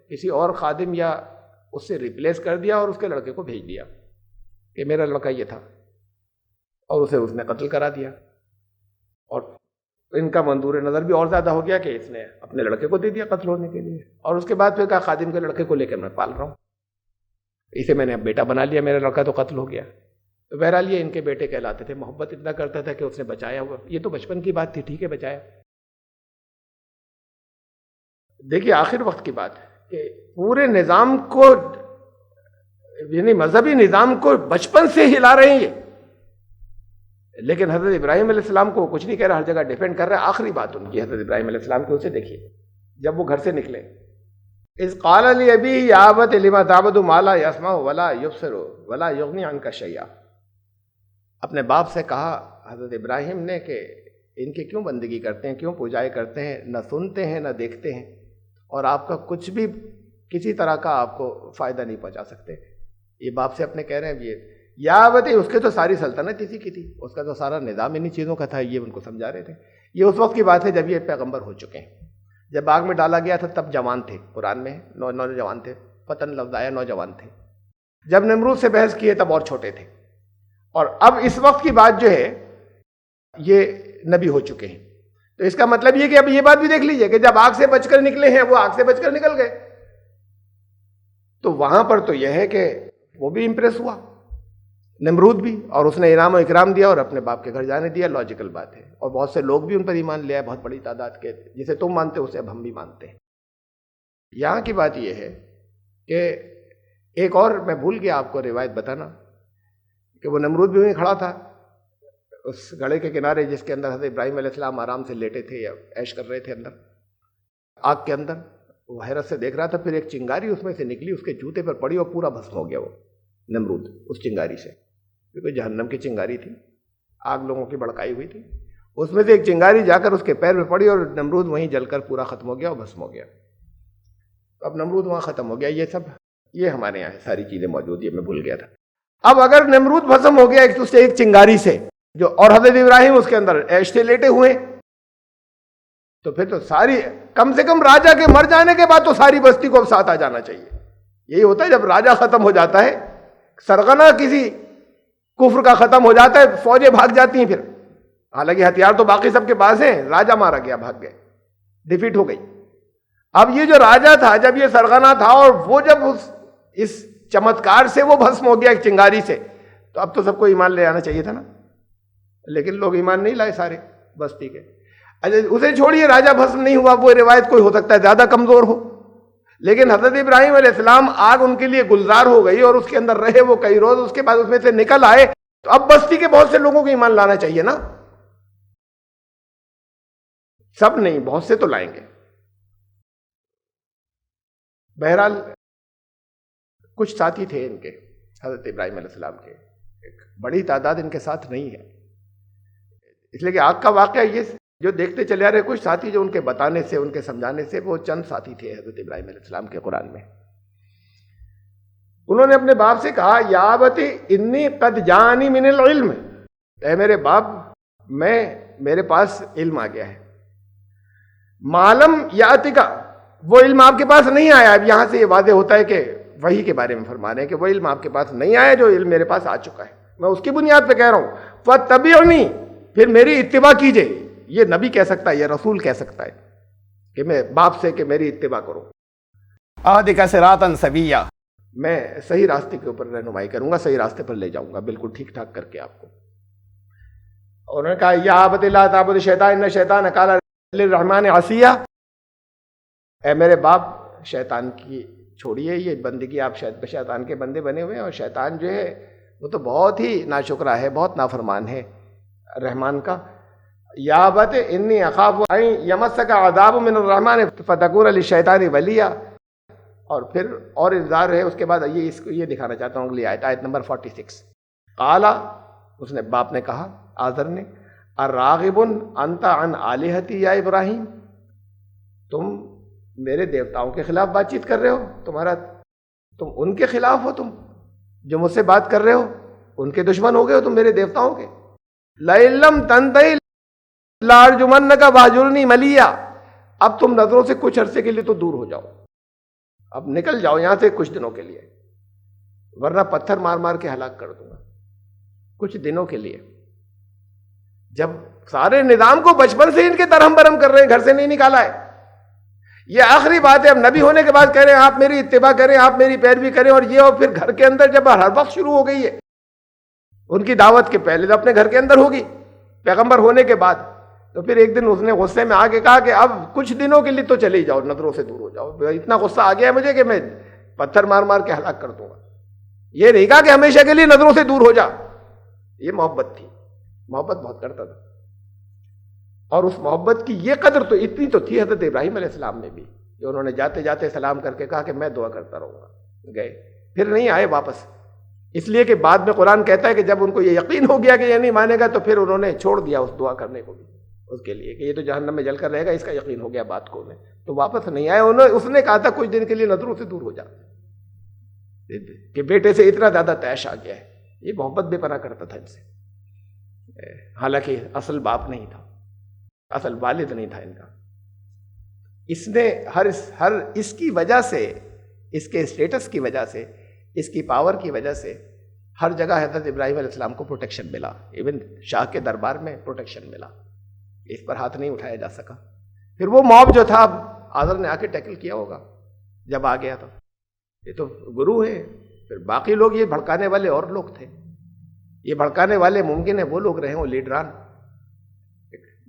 کسی اور خادم یا اس سے ریپلیس کر دیا اور اس کے لڑکے کو بھیج دیا کہ میرا لڑکا یہ تھا, اور اسے اس نے قتل کرا دیا. اور ان کا منظور نظر بھی اور زیادہ ہو گیا کہ اس نے اپنے لڑکے کو دے دیا قتل ہونے کے لیے. اور اس کے بعد پھر کہا خادم کے لڑکے کو لے کر میں پال رہا ہوں, اسے میں نے اب بیٹا بنا لیا, میرا لڑکا تو قتل ہو گیا. تو بہرحال یہ ان کے بیٹے کہلاتے تھے. محبت اتنا کرتا تھا کہ اس نے بچایا ہوا. یہ تو بچپن کی بات تھی, ٹھیک ہے بچایا. دیکھیے آخر وقت کی بات ہے کہ پورے نظام کو, یعنی مذہبی نظام کو بچپن سے ہلا رہے ہیں یہ, لیکن حضرت ابراہیم علیہ السلام کو کچھ نہیں کہہ رہا, ہر جگہ ڈیفینڈ کر رہا ہے. آخری بات ان کی حضرت ابراہیم علیہ السلام کی, اسے دیکھیے جب وہ گھر سے نکلے, اذ قال لأبیہ یا ابت لم تعبد ما لا یسمع ولا یبصر ولا یغنی عنک شیئا. اپنے باپ سے کہا حضرت ابراہیم نے کہ ان کی کیوں بندگی کرتے ہیں, کیوں پوجائیں کرتے ہیں, نہ سنتے ہیں نہ دیکھتے ہیں, اور آپ کا کچھ بھی کسی طرح کا آپ کو فائدہ نہیں پہنچا سکتے. یہ باپ سے اپنے کہہ رہے ہیں یہ یا بتے, اس کے تو ساری سلطنت اسی کی تھی, اس کا تو سارا نظام انہی چیزوں کا تھا, یہ ان کو سمجھا رہے تھے. یہ اس وقت کی بات ہے جب یہ پیغمبر ہو چکے ہیں. جب باغ میں ڈالا گیا تھا تب جوان تھے, قرآن میں نوجوان تھے, پتن لفظ آیا نوجوان تھے. جب نمرود سے بحث کیے تب اور چھوٹے تھے, اور اب اس وقت کی بات جو ہے یہ نبی ہو چکے ہیں. تو اس کا مطلب یہ کہ اب یہ بات بھی دیکھ لیجئے کہ جب آگ سے بچ کر نکلے ہیں, وہ آگ سے بچ کر نکل گئے, تو وہاں پر تو یہ ہے کہ وہ بھی امپریس ہوا, نمرود بھی, اور اس نے انعام و اکرام دیا اور اپنے باپ کے گھر جانے دیا. لاجیکل بات ہے, اور بہت سے لوگ بھی ان پر ایمان لے آئے, بہت بڑی تعداد کے, جسے تم مانتے ہو اسے اب ہم بھی مانتے ہیں. یہاں کی بات یہ ہے کہ ایک اور میں بھول گیا آپ کو روایت بتانا کہ وہ نمرود بھی وہیں کھڑا تھا اس گڑھے کے کنارے جس کے اندر حضرت ابراہیم علیہ السلام آرام سے لیٹے تھے یا عیش کر رہے تھے اندر آگ کے اندر. وہ حیرت سے دیکھ رہا تھا, پھر ایک چنگاری اس میں سے نکلی, اس کے جوتے پر پڑی اور پورا بھسم ہو گیا وہ نمرود اس چنگاری سے, کیونکہ جہنم کی چنگاری تھی, آگ لوگوں کی بڑکائی ہوئی تھی. اس میں سے ایک چنگاری جا کر اس کے پیر میں پڑی اور نمرود وہیں جل کر پورا ختم ہو گیا اور بھسم ہو گیا. اب نمرود وہاں ختم ہو گیا. یہ سب یہ ہمارے یہاں ساری چیزیں موجود, یہ میں بھول گیا تھا. اب اگر نمرود بھسم ہو گیا ایک چنگاری سے جو, اور حضرت ابراہیم اس کے اندر عیش سے لیٹے ہوئے, تو پھر تو ساری, کم سے کم راجا کے مر جانے کے بعد تو ساری بستی کو اب ساتھ آ جانا چاہیے. یہی ہوتا ہے جب راجا ختم ہو جاتا ہے, سرغنہ کسی کفر کا ختم ہو جاتا ہے, فوجیں بھاگ جاتی ہیں پھر, حالانکہ ہتھیار تو باقی سب کے پاس ہیں, راجا مارا گیا, بھاگ گئے, ڈیفیٹ ہو گئی. اب یہ جو راجا تھا, جب یہ سرغنہ تھا, اور وہ جب اس چمتکار سے وہ بھسم ہو گیا ایک چنگاری سے, تو اب تو سب کو ایمان لے آنا چاہیے تھا نا, لیکن لوگ ایمان نہیں لائے سارے بستی کے. اچھا اسے چھوڑیے, راجا بھسم نہیں ہوا, وہ روایت کوئی ہو سکتا ہے زیادہ کمزور ہو, لیکن حضرت ابراہیم علیہ السلام آگ ان کے لیے گلزار ہو گئی اور اس کے اندر رہے وہ کئی روز, اس کے بعد اس میں سے نکل آئے, تو اب بستی کے بہت سے لوگوں کو ایمان لانا چاہیے نا. سب نہیں, بہت سے تو لائیں گے. بہرحال کچھ ساتھی تھے ان کے, حضرت ابراہیم علیہ السلام کے, ایک بڑی تعداد ان کے ساتھ نہیں ہے, اس لیے کہ آگ کا واقعہ یہ جو دیکھتے چلے آ رہے, کچھ ساتھی جو ان کے بتانے سے, ان کے سمجھانے سے, وہ چند ساتھی تھے حضرت ابراہیم علیہ السلام کے قرآن میں. انہوں نے اپنے باپ سے کہا, یا ابتی انی قد جانی من العلم, اے میرے باپ میرے پاس علم آ گیا ہے. معلم یاتک, وہ علم آپ کے پاس نہیں آیا. اب یہاں سے یہ واضح ہوتا ہے کہ وحی کے بارے میں فرما رہے ہیں کہ وہ علم آپ کے پاس نہیں آیا جو علم میرے پاس آ چکا ہے, میں اس کی بنیاد پہ کہہ رہا ہوں. فاتبعنی, پھر میری اتباع کیجئے. یہ نبی کہہ سکتا ہے, یہ رسول کہہ سکتا ہے کہ میں باپ سے کہ میری اتباع کرو. اہدک صراطا سویا, میں صحیح راستے کے اوپر رہنمائی کروں گا, صحیح راستے پر لے جاؤں گا, بالکل ٹھیک ٹھاک کر کے آپ کو. اور انہوں نے کہا, یا ابت لا تعبد الشیطان ان الشیطان کان للرحمن عصیا, اے میرے باپ شیطان کی چھوڑیے یہ بندگی, آپ شیطان کے بندے بنے ہوئے ہیں, اور شیطان جو ہے وہ تو بہت ہی ناشکرا ہے, بہت نافرمان ہے رحمان کا. یا ابت انی اخاف ان یمسک عذاب من الرحمن فتکون للشیطان ولیا. اور پھر اور انذار ہے اس کے بعد, یہ دکھانا چاہتا ہوں اگلی آیت نمبر 46. قال, اس نے باپ نے کہا, آزر نے, الراغب انت عن آلہتی یا ابراہیم, تم میرے دیوتاؤں کے خلاف بات چیت کر رہے ہو, تم ان کے خلاف ہو, تم جو مجھ سے بات کر رہے ہو ان کے دشمن ہو گئے ہو تم میرے دیوتاؤں کے. لئن لم تنتہی لارجمنک واہجرنی ملیا, اب تم نظروں سے کچھ عرصے کے لیے تو دور ہو جاؤ, اب نکل جاؤ یہاں سے کچھ دنوں کے لیے, ورنہ پتھر مار مار کے ہلاک کر دوں گا کچھ دنوں کے لیے. جب سارے نظام کو بچپن سے ان کے درہم برہم کر رہے ہیں, گھر سے نہیں نکالا ہے, یہ آخری بات ہے. اب نبی ہونے کے بعد کہہ رہے ہیں آپ میری اتباع کریں, آپ میری پیروی کریں, اور یہ, اور پھر گھر کے اندر جب ہر وقت شروع ہو گئی ہے ان کی دعوت کے پہلے تو اپنے گھر کے اندر ہوگی, پیغمبر ہونے کے بعد تو پھر ایک دن اس نے غصے میں آ کے کہا کہ اب کچھ دنوں کے لیے تو چلے جاؤ, نظروں سے دور ہو جاؤ, اتنا غصہ آ گیا ہے مجھے کہ میں پتھر مار مار کے ہلاک کر دوں گا. یہ نہیں کہا کہ ہمیشہ کے لیے نظروں سے دور ہو جا. یہ محبت تھی, محبت بہت کرتا تھا, اور اس محبت کی یہ قدر تو اتنی تو تھی حضرت ابراہیم علیہ السلام میں بھی, جو انہوں نے جاتے جاتے سلام کر کے کہا کہ میں دعا کرتا رہوں گا. گئے, پھر نہیں آئے واپس, اس لیے کہ بعد میں قرآن کہتا ہے کہ جب ان کو یہ یقین ہو گیا کہ یہ نہیں مانے گا تو پھر انہوں نے چھوڑ دیا اس دعا کرنے کو بھی, اس کے لیے کہ یہ تو جہنم میں جل کر رہے گا، اس کا یقین ہو گیا بات کو انہیں، تو واپس نہیں آئے۔ اس نے کہا تھا کچھ دن کے لیے نظروں سے دور ہو جا، کہ بیٹے سے اتنا زیادہ طیش آ گیا ہے۔ یہ محبت بے پناہ کرتا تھا ان سے، حالانکہ اصل باپ نہیں تھا، اصل والد نہیں تھا ان کا۔ اس نے ہر اس کی وجہ سے، اس کے اسٹیٹس کی وجہ سے، اس کی پاور کی وجہ سے ہر جگہ حضرت ابراہیم علیہ السلام کو پروٹیکشن ملا، ایون شاہ کے دربار میں پروٹیکشن ملا، اس پر ہاتھ نہیں اٹھایا جا سکا۔ پھر وہ موب جو تھا آذر نے آ کے ٹیکل کیا ہوگا جب آ گیا، تو یہ تو گرو ہے، پھر باقی لوگ یہ بھڑکانے والے اور لوگ تھے، یہ بھڑکانے والے ممکن ہے وہ لوگ رہے ہوں لیڈران۔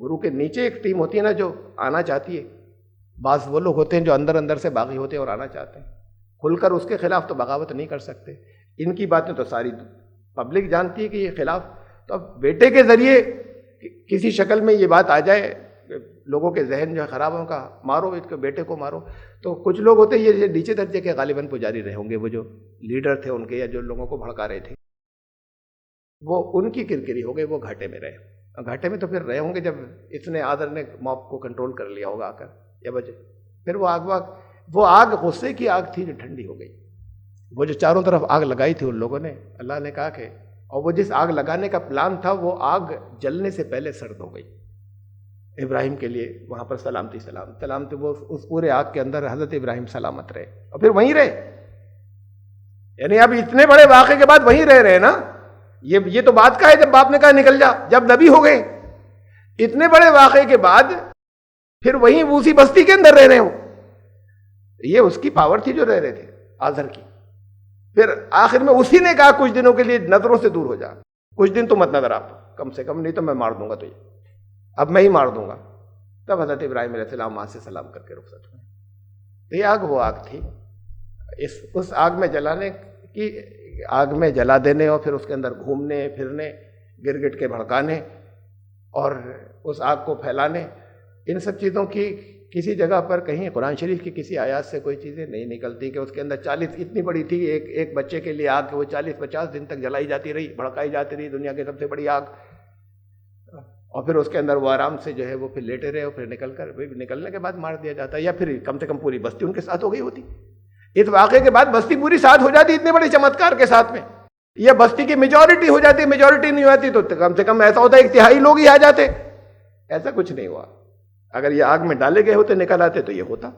گرو کے نیچے ایک ٹیم ہوتی ہے نا جو آنا چاہتی ہے، بعض وہ لوگ ہوتے ہیں جو اندر اندر سے باغی ہوتے ہیں اور آنا چاہتے ہیں، کھل کر اس کے خلاف تو بغاوت نہیں کر سکتے۔ ان کی باتیں تو ساری پبلک جانتی ہے کہ یہ خلاف، تو اب بیٹے کے ذریعے کسی شکل میں یہ بات آ جائے، لوگوں کے ذہن جو ہے خراب ہوں کا مارو اس کے بیٹے کو مارو، تو کچھ لوگ ہوتے ہیں یہ نیچے درجے کے غالباً پجاری رہے ہوں گے، وہ جو لیڈر تھے ان کے یا جو لوگوں کو بھڑکا رہے تھے، وہ ان کی کرکری ہو گئی، وہ گھاٹے میں رہے۔ گھاٹے میں تو پھر رہے ہوں گے جب اس نے آذر نے موب کو کنٹرول کر لیا ہوگا آ کر یا بجے، پھر وہ آگ غصے کی آگ تھی جو ٹھنڈی ہو گئی، وہ جو چاروں طرف آگ لگائی تھی ان لوگوں نے، اللہ نے کہا کہ، اور وہ جس آگ لگانے کا پلان تھا وہ آگ جلنے سے پہلے سرد ہو گئی۔ ابراہیم کے لیے وہاں پر سلامتی، وہ اس پورے آگ کے اندر حضرت ابراہیم سلامت رہے، اور پھر وہیں رہے، یعنی اب اتنے بڑے واقعے کے بعد وہیں رہ رہے نا۔ یہ تو بات کا ہے جب باپ نے کہا نکل جا، جب نبی ہو گئے، اتنے بڑے واقعے کے بعد پھر وہیں اسی بستی کے اندر رہ رہے ہو، یہ اس کی پاور تھی جو رہ رہے تھے آذر کی۔ پھر آخر میں اسی نے کہا کچھ دنوں کے لیے نظروں سے دور ہو جا، کچھ دن تو مت نظر آپ کم سے کم، نہیں تو میں مار دوں گا تجھے، اب میں ہی مار دوں گا۔ تب حضرت ابراہیم علیہ السلام وہاں سے سلام کر کے رخصت ہوئے۔ تو یہ آگ وہ آگ تھی، اس آگ میں جلانے کی، آگ میں جلا دینے اور پھر اس کے اندر گھومنے پھرنے، گرگٹ کے بھڑکانے اور اس آگ کو پھیلانے، ان سب چیزوں کی کسی جگہ پر کہیں قرآن شریف کی کسی آیات سے کوئی چیزیں نہیں نکلتی کہ اس کے اندر 40 اتنی بڑی تھی ایک بچے کے لیے آگ کہ وہ 40-50 دن تک جلائی جاتی رہی، بھڑکائی جاتی رہی، دنیا کی سب سے بڑی آگ، اور پھر اس کے اندر وہ آرام سے جو ہے وہ پھر لیٹے رہے اور پھر نکلنے کے بعد مار دیا جاتا، یا پھر کم سے کم پوری بستی ان کے ساتھ ہو گئی ہوتی۔ اس واقعے کے بعد بستی پوری ساتھ ہو جاتی اتنے بڑے چمتکار کے ساتھ میں، یہ بستی کی میجورٹی ہو جاتی، میجورٹی نہیں ہوتی تو کم سے کم ایسا ہوتا ہے 1/3 لوگ ہی آ جاتے، ایسا کچھ نہیں ہوا۔ اگر یہ آگ میں ڈالے گئے ہوتے نکل آتے تو یہ ہوتا،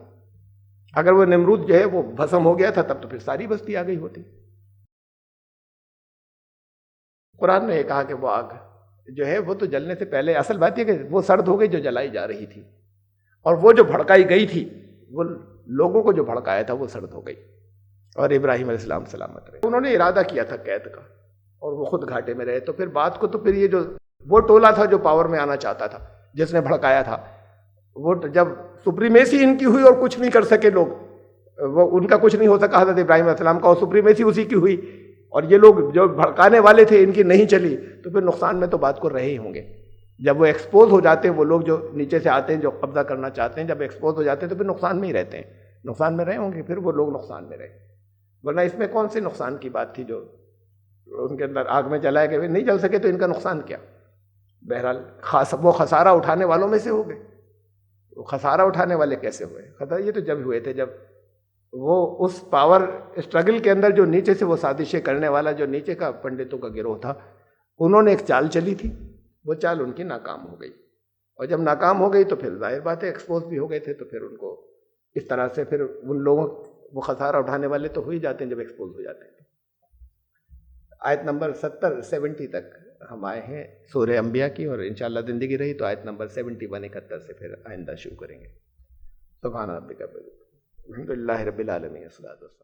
اگر وہ نمرود جو ہے وہ بھسم ہو گیا تھا تب تو پھر ساری بستی آ گئی ہوتی۔ قرآن نے یہ کہا کہ وہ آگ جو ہے وہ تو جلنے سے پہلے، اصل بات یہ کہ وہ سرد ہو گئی جو جلائی جا رہی تھی، اور وہ جو بھڑکائی گئی تھی، وہ لوگوں کو جو بھڑکایا تھا وہ سرد ہو گئی، اور ابراہیم علیہ السلام سلامت رہے۔ انہوں نے ارادہ کیا تھا قید کا، اور وہ خود گھاٹے میں رہے، تو پھر بات کو تو پھر یہ جو وہ ٹولہ تھا جو پاور میں آنا چاہتا تھا، جس نے بھڑکایا تھا، وہ جب سپریمیسی ان کی ہوئی اور کچھ نہیں کر سکے لوگ، وہ ان کا کچھ نہیں ہو سکا حضرت ابراہیم علیہ السلام کا، اور سپریمیسی اسی کی ہوئی، اور یہ لوگ جو بھڑکانے والے تھے ان کی نہیں چلی، تو پھر نقصان میں تو بات کو رہے ہی ہوں گے۔ جب وہ ایکسپوز ہو جاتے ہیں، وہ لوگ جو نیچے سے آتے ہیں جو قبضہ کرنا چاہتے ہیں، جب ایکسپوز ہو جاتے ہیں تو پھر نقصان میں ہی رہتے ہیں، نقصان میں رہے ہوں گے، پھر وہ لوگ نقصان میں رہے، ورنہ اس میں کون سی نقصان کی بات تھی جو ان کے اندر آگ میں جلائے گئے نہیں جل سکے تو ان کا نقصان کیا؟ بہرحال وہ خسارہ اٹھانے والوں میں سے ہو گئے۔ وہ خسارہ اٹھانے والے کیسے ہوئے؟ خطرہ یہ تو جب ہوئے تھے جب وہ اس پاور اسٹرگل کے اندر جو نیچے سے وہ سازشیں کرنے والا جو نیچے کا پنڈتوں کا گروہ تھا، انہوں نے ایک چال چلی تھی، وہ چال ان کی ناکام ہو گئی، اور جب ناکام ہو گئی تو پھر ظاہر بات ہے ایکسپوز بھی ہو گئے تھے، تو پھر ان کو اس طرح سے پھر ان لوگوں وہ خسارہ اٹھانے والے تو ہو ہی جاتے ہیں جب ایکسپوز ہو جاتے ہیں۔ آیت نمبر 70-70 تک ہم آئے ہیں سورہ انبیاء کی، اور انشاءاللہ زندگی رہی تو آیت نمبر 71-71 سے پھر آئندہ شروع کریں گے۔ سبحان ربک الحمد للہ رب العالمین۔